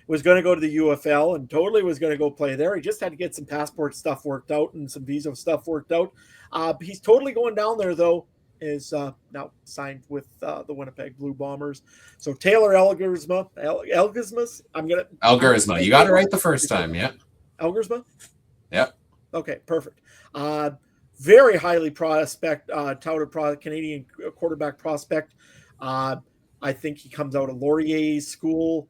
Speaker 2: Was going to go to the UFL and totally was going to go play there. He just had to get some passport stuff worked out and some visa stuff worked out. He's totally going down there, though, is now signed with the Winnipeg Blue Bombers. So Taylor Elgersma,
Speaker 1: Elgersma. You got it right the first time, yeah.
Speaker 2: Elgersma?
Speaker 1: Yeah.
Speaker 2: Okay, perfect. Very highly touted Canadian quarterback prospect. I think he comes out of Laurier's school.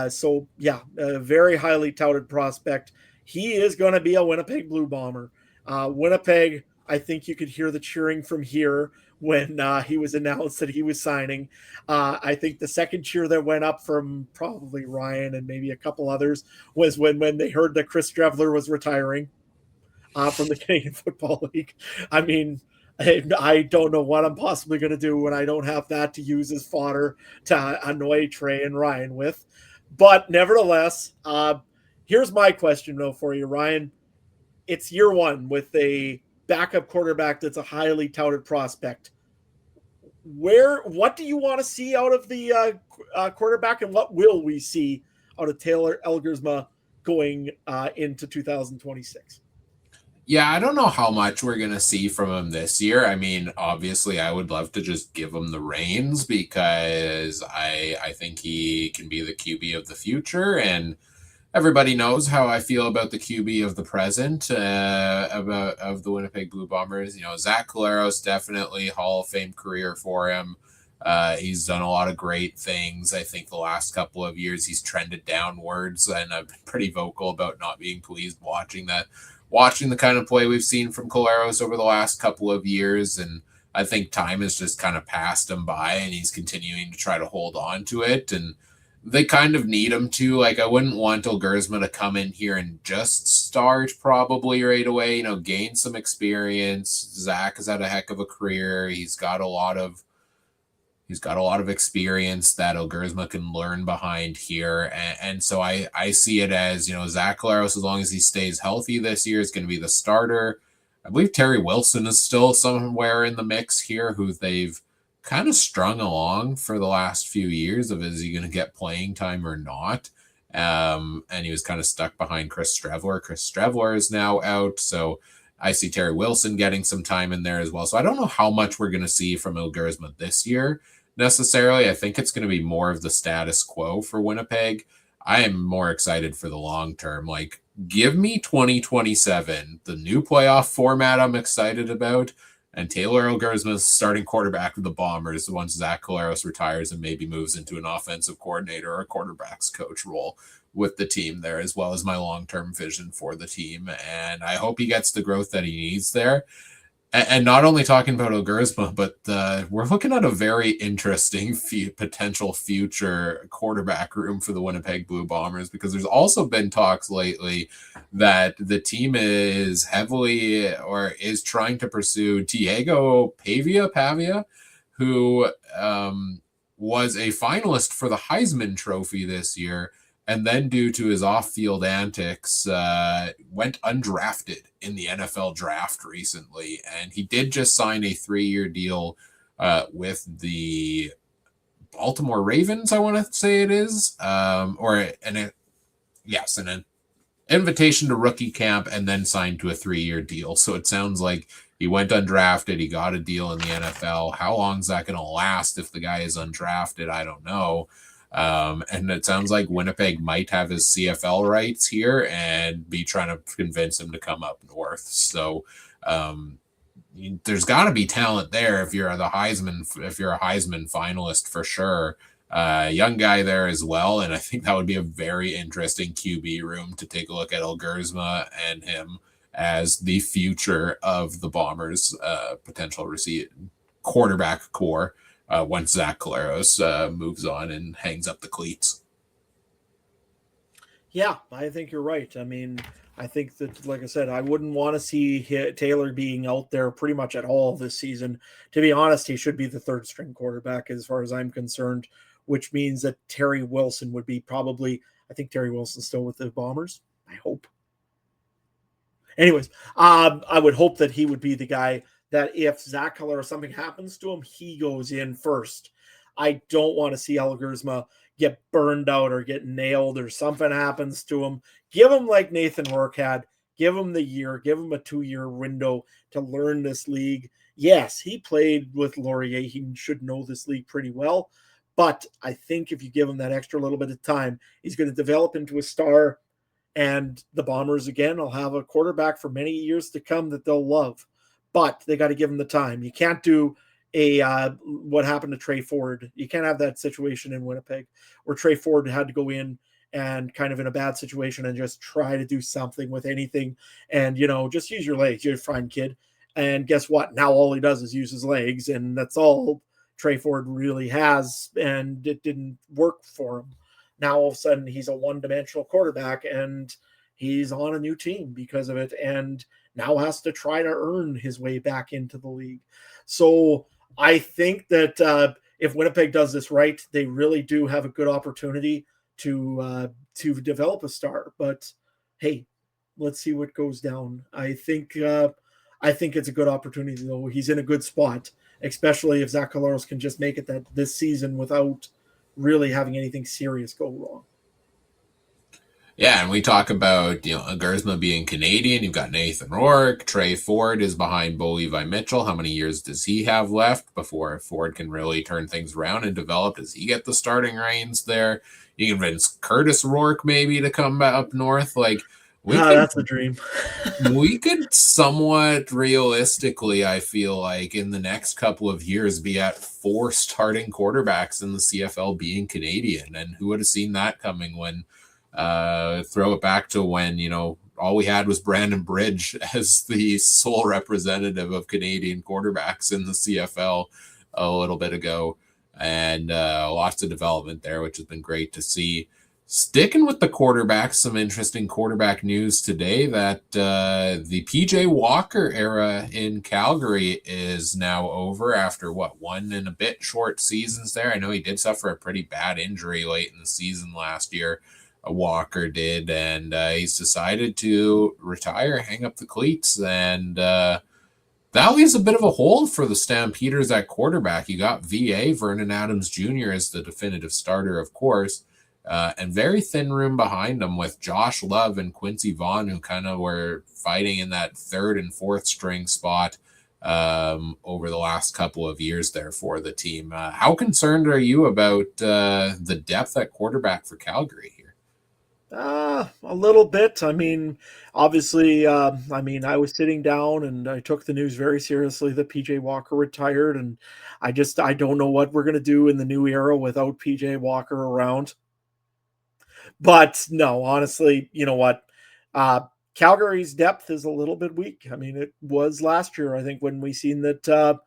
Speaker 2: So, yeah, a very highly touted prospect. He is going to be a Winnipeg Blue Bomber. Winnipeg, I think you could hear the cheering from here when he was announced that he was signing. I think the second cheer that went up from probably Ryan and maybe a couple others was when they heard that Chris Streveler was retiring from the Canadian Football League. I mean, I don't know what I'm possibly going to do when I don't have that to use as fodder to annoy Trey and Ryan with. But nevertheless, here's my question, though, for you, Ryan. It's year one with a backup quarterback that's a highly touted prospect. What do you want to see out of the quarterback, and what will we see out of Taylor Elgersma going into 2026?
Speaker 1: Yeah, I don't know how much we're going to see from him this year. I mean, obviously, I would love to just give him the reins because I think he can be the QB of the future. And everybody knows how I feel about the QB of the present, of the Winnipeg Blue Bombers. Zach Collaros, definitely Hall of Fame career for him. He's done a lot of great things. I think the last couple of years he's trended downwards, and I've been pretty vocal about not being pleased watching the kind of play we've seen from Collaros over the last couple of years. And I think time has just kind of passed him by, and he's continuing to try to hold on to it. And they kind of need him to. Like, I wouldn't want Elgersma to come in here and just start probably right away, gain some experience. Zach has had a heck of a career. He's got a lot of experience that Elgersma can learn behind here. And so I see it as, Zach Collaros, as long as he stays healthy this year, is going to be the starter. I believe Terry Wilson is still somewhere in the mix here, who they've kind of strung along for the last few years of, is he going to get playing time or not? And he was kind of stuck behind Chris Streveler. Chris Streveler is now out, so I see Terry Wilson getting some time in there as well. So I don't know how much we're going to see from Elgersma this year. necessarily. I think it's going to be more of the status quo for Winnipeg. I am more excited for the long term. Like, give me 2027, the new playoff format I'm excited about, and Taylor Elgersma starting quarterback of the Bombers once Zach Collaros retires and maybe moves into an offensive coordinator or quarterbacks coach role with the team there, as well as my long-term vision for the team. And I hope he gets the growth that he needs there. And not only talking about Elgersma, but we're looking at a very interesting potential future quarterback room for the Winnipeg Blue Bombers, because there's also been talks lately that the team is heavily or is trying to pursue Diego Pavia, who was a finalist for the Heisman Trophy this year, and then due to his off-field antics, went undrafted in the NFL draft recently. And he did just sign a 3-year deal with the Baltimore Ravens, I want to say it is, an invitation to rookie camp and then signed to a 3-year deal. So it sounds like he went undrafted. He got a deal in the NFL. How long is that going to last if the guy is undrafted? I don't know. And it sounds like Winnipeg might have his CFL rights here and be trying to convince him to come up north. So there's got to be talent there if you're a Heisman finalist for sure. Young guy there as well, and I think that would be a very interesting QB room to take a look at Elgersma and him as the future of the Bombers' potential quarterback core. Once Zach Collaros moves on and hangs up the cleats.
Speaker 2: Yeah, I think you're right. I mean, I think that, like I said, I wouldn't want to see Taylor being out there pretty much at all this season. To be honest, he should be the third string quarterback as far as I'm concerned, which means that Terry Wilson would be probably, I think Terry Wilson's still with the Bombers. I hope. Anyways, I would hope that he would be the guy that if Zach Collaros or something happens to him, he goes in first. I don't want to see Elgersma get burned out or get nailed or something happens to him. Give him like Nathan Rourke had. Give him the year. Give him a 2-year window to learn this league. Yes, he played with Laurier. He should know this league pretty well. But I think if you give him that extra little bit of time, he's going to develop into a star. And the Bombers, again, will have a quarterback for many years to come that they'll love. But they got to give him the time. You can't do what happened to Trey Ford. You can't have that situation in Winnipeg where Trey Ford had to go in and kind of in a bad situation and just try to do something with anything. And, just use your legs. You're a fine kid. And guess what? Now all he does is use his legs. And that's all Trey Ford really has. And it didn't work for him. Now all of a sudden he's a one-dimensional quarterback and he's on a new team because of it. And now has to try to earn his way back into the league. So I think that if Winnipeg does this right, they really do have a good opportunity to develop a star. But hey, let's see what goes down. I think it's a good opportunity, though. He's in a good spot, especially if Zach Collaros can just make it this season without really having anything serious go wrong.
Speaker 1: Yeah, and we talk about Elgersma being Canadian. You've got Nathan Rourke. Trey Ford is behind Bo Levi Mitchell. How many years does he have left before Ford can really turn things around and develop? Does he get the starting reins there? You convince Curtis Rourke maybe to come up north.
Speaker 2: That's a dream.
Speaker 1: We could somewhat realistically, I feel like, in the next couple of years be at 4 starting quarterbacks in the CFL being Canadian. And who would have seen that coming when throw it back to when, all we had was Brandon Bridge as the sole representative of Canadian quarterbacks in the CFL a little bit ago. And lots of development there, which has been great to see. Sticking with the quarterbacks, some interesting quarterback news today that the PJ Walker era in Calgary is now over after 1 and a bit short seasons there. I know he did suffer a pretty bad injury late in the season last year. Walker did, and he's decided to retire, hang up the cleats, and that leaves a bit of a hole for the Stampeders at quarterback. You got VA, Vernon Adams Jr. as the definitive starter, of course, and very thin room behind them with Josh Love and Quincy Vaughn, who kind of were fighting in that 3rd and 4th string spot over the last couple of years there for the team. How concerned are you about the depth at quarterback for Calgary here?
Speaker 2: A little bit. I mean, obviously, I was sitting down and I took the news very seriously that PJ Walker retired, and I don't know what we're gonna do in the new era without PJ Walker around. But no, honestly, you know what? Uh, Calgary's depth is a little bit weak. I mean, it was last year, I think, when we seen that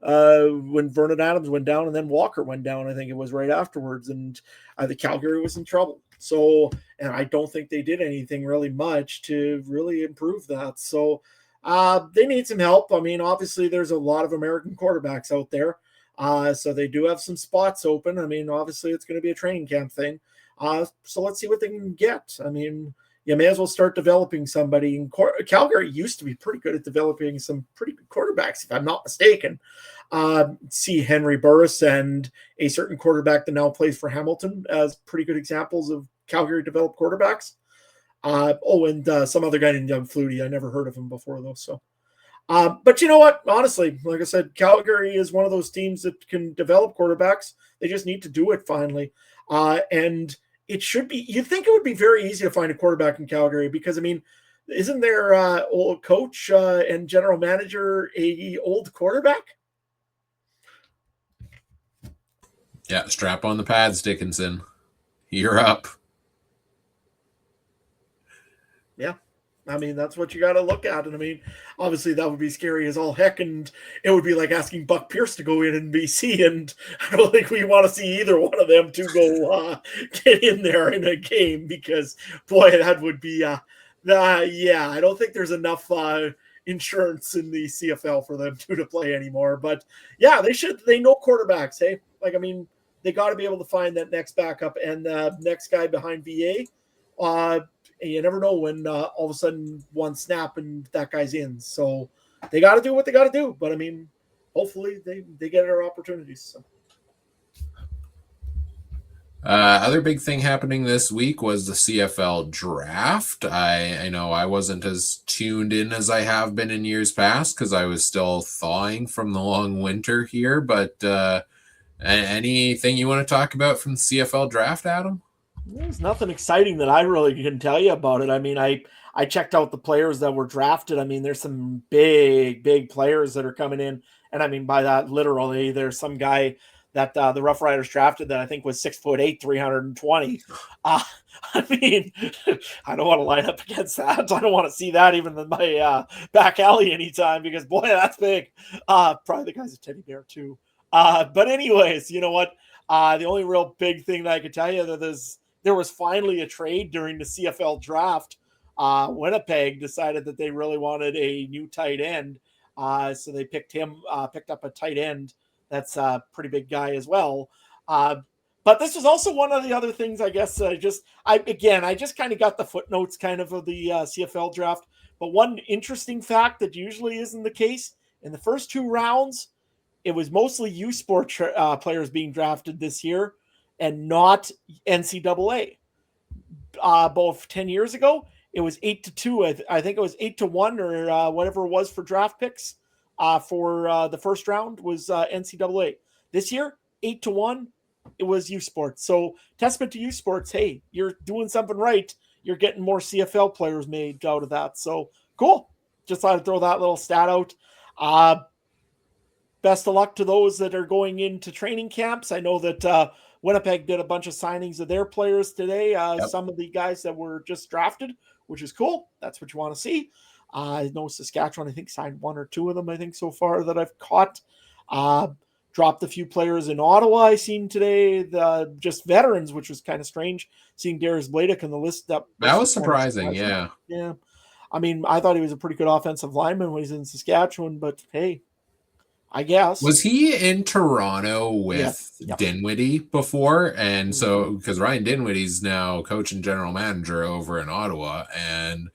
Speaker 2: when Vernon Adams went down and then Walker went down. I think it was right afterwards, and the Calgary was in trouble. So, and I don't think they did anything really much to really improve that. So, they need some help. I mean, obviously, there's a lot of American quarterbacks out there. So they do have some spots open. I mean, obviously, it's going to be a training camp thing. So let's see what they can get. I mean, you may as well start developing somebody. And Calgary used to be pretty good at developing some pretty good quarterbacks, if I'm not mistaken. See Henry Burris and a certain quarterback that now plays for Hamilton as pretty good examples of Calgary developed quarterbacks. And some other guy named Doug Flutie. I never heard of him before, though. So, but you know what? Honestly, like I said, Calgary is one of those teams that can develop quarterbacks. They just need to do it finally. And it should be, you'd think it would be very easy to find a quarterback in Calgary because, I mean, isn't their old coach and general manager a old quarterback?
Speaker 1: Yeah, strap on the pads, Dickinson. You're up.
Speaker 2: Yeah. I mean, that's what you got to look at. And I mean, obviously that would be scary as all heck. And it would be like asking Buck Pierce to go in BC. And I don't think we want to see either one of them to go get in there in a game because, boy, that would be, I don't think there's enough insurance in the CFL for them to play anymore. But yeah, they know quarterbacks. Hey, like, I mean, they got to be able to find that next backup and next guy behind VA. You never know when all of a sudden one snap and that guy's in. So they got to do what they got to do. But I mean, hopefully they get their opportunities. So.
Speaker 1: Other big thing happening this week was the CFL draft. I know I wasn't as tuned in as I have been in years past because I was still thawing from the long winter here. But anything you want to talk about from the CFL draft, Adam?
Speaker 2: There's nothing exciting that I really can tell you about it. I mean, I checked out the players that were drafted. I mean, there's some big players that are coming in. And I mean, by that, literally, there's some guy that the Rough Riders drafted that I think was 6'8", 320. I mean, I don't want to line up against that. I don't want to see that even in my back alley anytime because, boy, that's big. Probably the guy's a teddy bear, too. But anyways, you know what? The only real big thing that I could tell you that there was finally a trade during the CFL draft. Winnipeg decided that they really wanted a new tight end. So they picked up a tight end. That's a pretty big guy as well. But this was also one of the other things, I guess, I just kind of got the footnotes kind of the CFL draft. But one interesting fact that usually isn't the case, in the first two rounds, it was mostly U Sport players being drafted this year and not NCAA. Both 10 years ago, it was 8-2. I think it was 8-1 or whatever it was for draft picks for the first round was NCAA. This year, 8-1, it was U Sports. So testament to U Sports. Hey, you're doing something right. You're getting more CFL players made out of that. So cool. Just thought I'd throw that little stat out. Best of luck to those that are going into training camps. I know that Winnipeg did a bunch of signings of their players today. Some of the guys that were just drafted, which is cool. That's what you want to see. I know Saskatchewan, I think, signed one or two of them, I think, so far that I've caught. Dropped a few players in Ottawa I seen today, just veterans, which was kind of strange, seeing Darius Blaydick on the list. That
Speaker 1: was surprising, yeah.
Speaker 2: Yeah. I mean, I thought he was a pretty good offensive lineman when he's in Saskatchewan, but hey, I guess.
Speaker 1: Was he in Toronto with Dinwiddie before? And so, because Ryan Dinwiddie's now coach and general manager over in Ottawa, and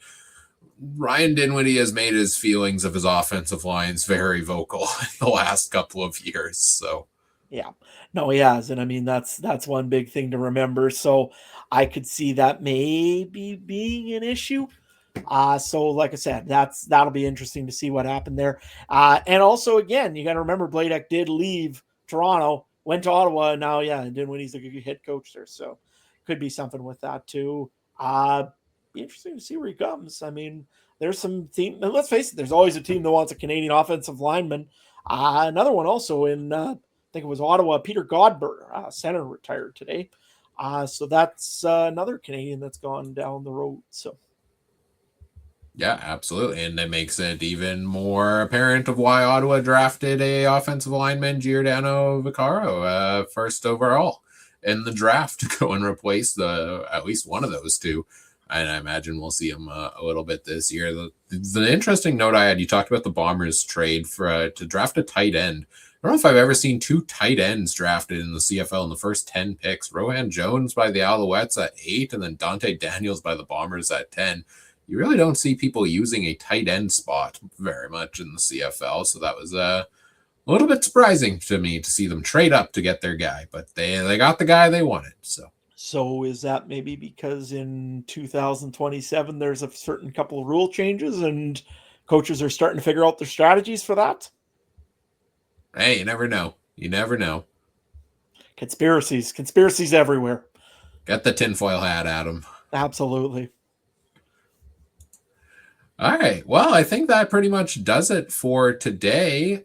Speaker 1: Ryan Dinwiddie has made his feelings of his offensive lines very vocal in the last couple of years. So,
Speaker 2: yeah, no, he has. And I mean, that's one big thing to remember. So I could see that maybe being an issue. So like I said, that'll be interesting to see what happened there. And also, again, you got to remember Bladek did leave Toronto, went to Ottawa, and now, and then when he's a good head coach there. So could be something with that too. Be interesting to see where he comes. I mean, there's some team, and let's face it, there's always a team that wants a Canadian offensive lineman. Another one also in, I think it was Ottawa, Peter Godber, center, retired today. So that's another Canadian that's gone down the road. So.
Speaker 1: Yeah, absolutely. And it makes it even more apparent of why Ottawa drafted a offensive lineman, Giordano Vaccaro, first overall in the draft to go and replace at least one of those two. And I imagine we'll see him a little bit this year. The interesting note I had, you talked about the Bombers trade for to draft a tight end. I don't know if I've ever seen two tight ends drafted in the CFL in the first 10 picks. Rohan Jones by the Alouettes at 8, and then Dante Daniels by the Bombers at 10. You really don't see people using a tight end spot very much in the CFL. So that was a little bit surprising to me to see them trade up to get their guy, but they got the guy they wanted.
Speaker 2: So is that maybe because in 2027 there's a certain couple of rule changes and coaches are starting to figure out their strategies for that?
Speaker 1: Hey, you never know. You never know.
Speaker 2: Conspiracies everywhere.
Speaker 1: Get the tinfoil hat, Adam.
Speaker 2: Absolutely.
Speaker 1: All right. Well, I think that pretty much does it for today.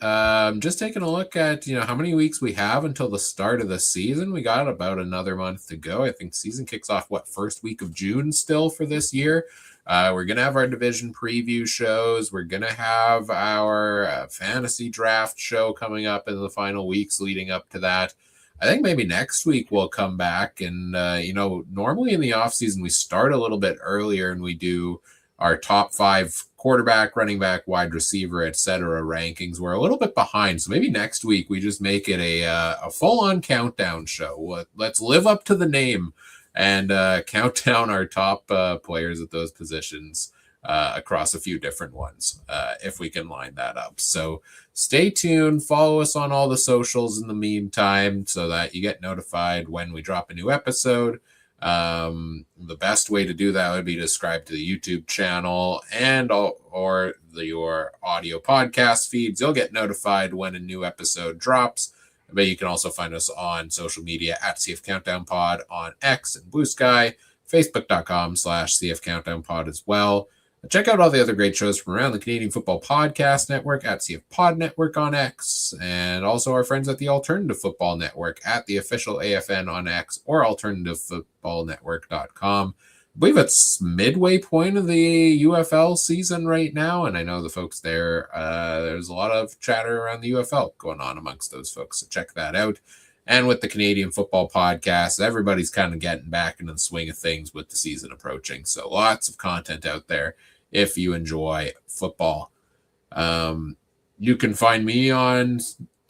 Speaker 1: Just taking a look at, how many weeks we have until the start of the season. We got about another month to go. I think season kicks off, first week of June still for this year. We're going to have our division preview shows. We're going to have our fantasy draft show coming up in the final weeks leading up to that. I think maybe next week we'll come back and, normally in the off season, we start a little bit earlier and we do our top 5 quarterback, running back, wide receiver, etc. rankings. We're a little bit behind. So maybe next week we just make it a full-on countdown show. Let's live up to the name and count down our top players at those positions across a few different ones, if we can line that up. So stay tuned. Follow us on all the socials in the meantime so that you get notified when we drop a new episode. The best way to do that would be to subscribe to the YouTube channel or your audio podcast feeds. You'll get notified when a new episode drops. But you can also find us on social media at CF Countdown Pod on X and Blue Sky, Facebook.com/CF Countdown Pod as well. Check out all the other great shows from around the Canadian Football Podcast Network at CF Pod Network on X, and also our friends at the Alternative Football Network at the official AFN on X or alternativefootballnetwork.com. I believe it's midway point of the UFL season right now, and I know the folks there, there's a lot of chatter around the UFL going on amongst those folks, so check that out. And with the Canadian Football Podcast, everybody's kind of getting back into the swing of things with the season approaching, so lots of content out there if you enjoy football. You can find me on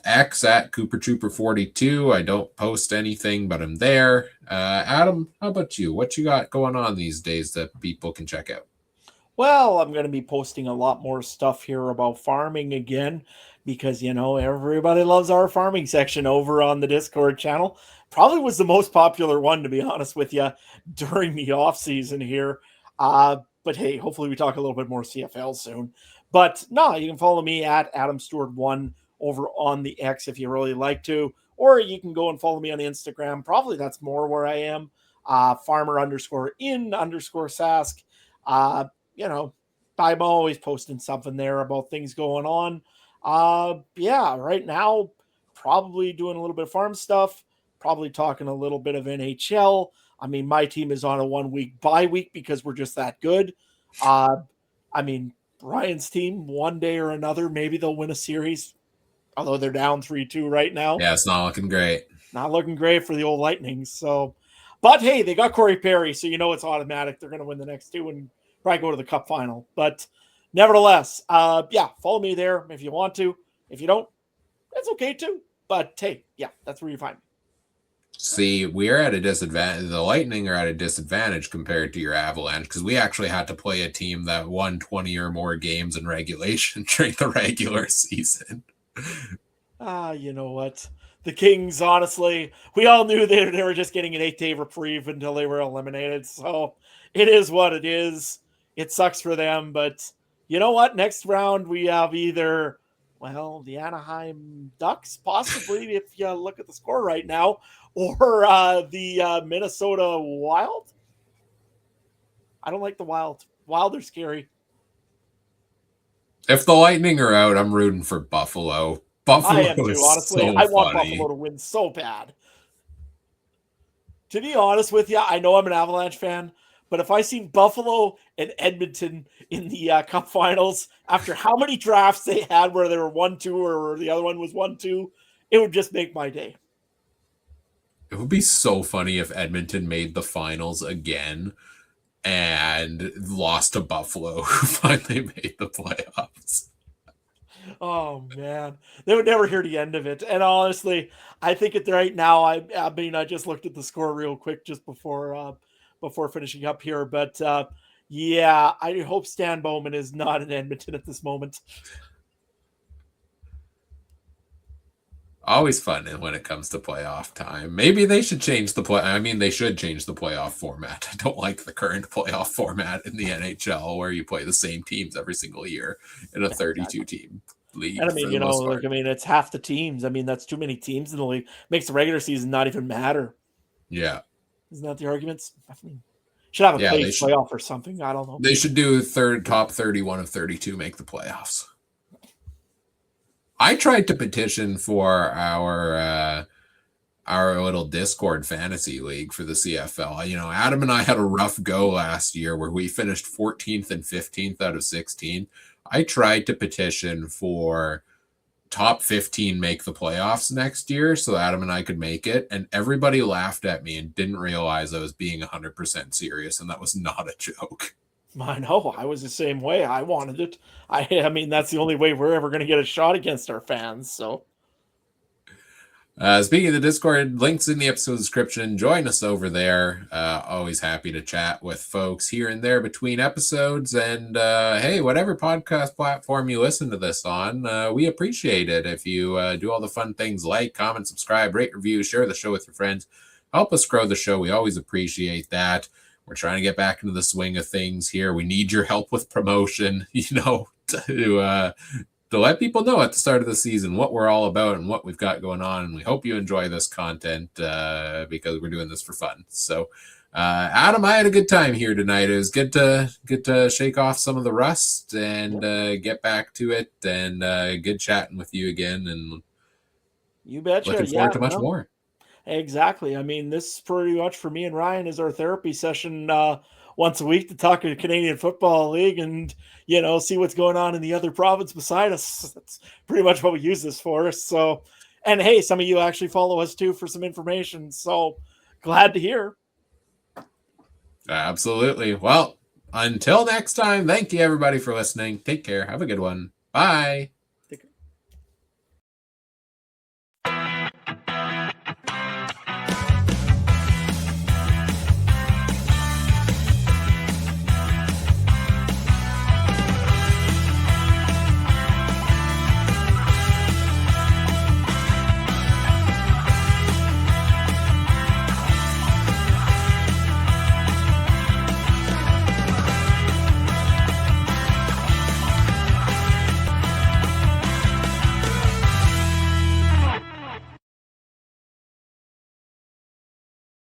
Speaker 1: X at CooperTrooper42. I don't post anything, but I'm there. Adam, how about you? What you got going on these days that people can check out?
Speaker 2: Well, I'm going to be posting a lot more stuff here about farming again because, everybody loves our farming section over on the Discord channel. Probably was the most popular one, to be honest with you, during the off season here. But hey, hopefully we talk a little bit more CFL soon. But no, you can follow me at Adam Stewart1 over on the X if you really like to, or you can go and follow me on Instagram. Probably that's more where I am. Farmer_in_Sask. I'm always posting something there about things going on. Right now, probably doing a little bit of farm stuff, probably talking a little bit of NHL. I mean, my team is on a 1-week bye week because we're just that good. Ryan's team, one day or another, maybe they'll win a series, although they're down 3-2 right now.
Speaker 1: Yeah, it's not looking great.
Speaker 2: Not looking great for the old Lightning. So, but hey, they got Corey Perry, so it's automatic. They're going to win the next 2 and probably go to the Cup final. But nevertheless, follow me there if you want to. If you don't, that's okay too. But hey, that's where you find me.
Speaker 1: See, we're at a disadvantage. The Lightning are at a disadvantage compared to your Avalanche because we actually had to play a team that won 20 or more games in regulation during the regular season.
Speaker 2: You know what? The Kings, honestly, we all knew they were just getting an 8-day reprieve until they were eliminated. So it is what it is. it sucks for them. But you know what? Next round we have either, well, the Anaheim Ducks, possibly, if you look at the score right now, or the Minnesota Wild. I don't like the Wild. Wild are scary.
Speaker 1: If the Lightning are out, I'm rooting for Buffalo. Buffalo
Speaker 2: I am too,
Speaker 1: is
Speaker 2: honestly.
Speaker 1: so
Speaker 2: I want
Speaker 1: funny.
Speaker 2: Buffalo to win so bad. To be honest with you, I know I'm an Avalanche fan, but if I seen Buffalo and Edmonton in the Cup Finals after how many drafts they had where they were 1-2 or the other one was 1-2, it would just make my day.
Speaker 1: It would be so funny if Edmonton made the finals again and lost to Buffalo, who finally made the playoffs.
Speaker 2: Oh man, they would never hear the end of it. And honestly, I think it right now. I mean, I just looked at the score real quick just before finishing up here. But yeah, I hope Stan Bowman is not in Edmonton at this moment.
Speaker 1: Always fun when it comes to playoff time. Maybe they should change the play. I mean, they should change the playoff format. I don't like the current playoff format in the NHL where you play the same teams every single year in a 32 team league.
Speaker 2: And I mean, it's half the teams. I mean, that's too many teams in the league. Makes the regular season not even matter.
Speaker 1: Yeah.
Speaker 2: Isn't that the arguments? I mean, should have a playoff or something. I don't know.
Speaker 1: They should do top 31 of 32 make the playoffs. I tried to petition for our little Discord fantasy league for the CFL. You know, Adam and I had a rough go last year where we finished 14th and 15th out of 16. I tried to petition for top 15 make the playoffs next year so Adam and I could make it, and everybody laughed at me and didn't realize I was being 100% serious, and that was not a joke.
Speaker 2: I know. I was the same way. I wanted it. I mean, that's the only way we're ever going to get a shot against our fans. So,
Speaker 1: speaking of the Discord, links in the episode description. Join us over there. Always happy to chat with folks here and there between episodes. And hey, whatever podcast platform you listen to this on, we appreciate it. If you do all the fun things like, comment, subscribe, rate, review, share the show with your friends. Help us grow the show. We always appreciate that. We're trying to get back into the swing of things here. We need your help with promotion, to let people know at the start of the season what we're all about and what we've got going on. And we hope you enjoy this content because we're doing this for fun. So, Adam, I had a good time here tonight. It was good to shake off some of the rust and get back to it. And good chatting with you again. And
Speaker 2: you betcha.
Speaker 1: Looking forward to much more.
Speaker 2: Exactly. I mean, this pretty much for me and Ryan is our therapy session once a week to talk to Canadian Football League and, see what's going on in the other province beside us. That's pretty much what we use this for. So, and hey, some of you actually follow us too for some information. So glad to hear.
Speaker 1: Absolutely. Well, until next time, thank you everybody for listening. Take care. Have a good one. Bye.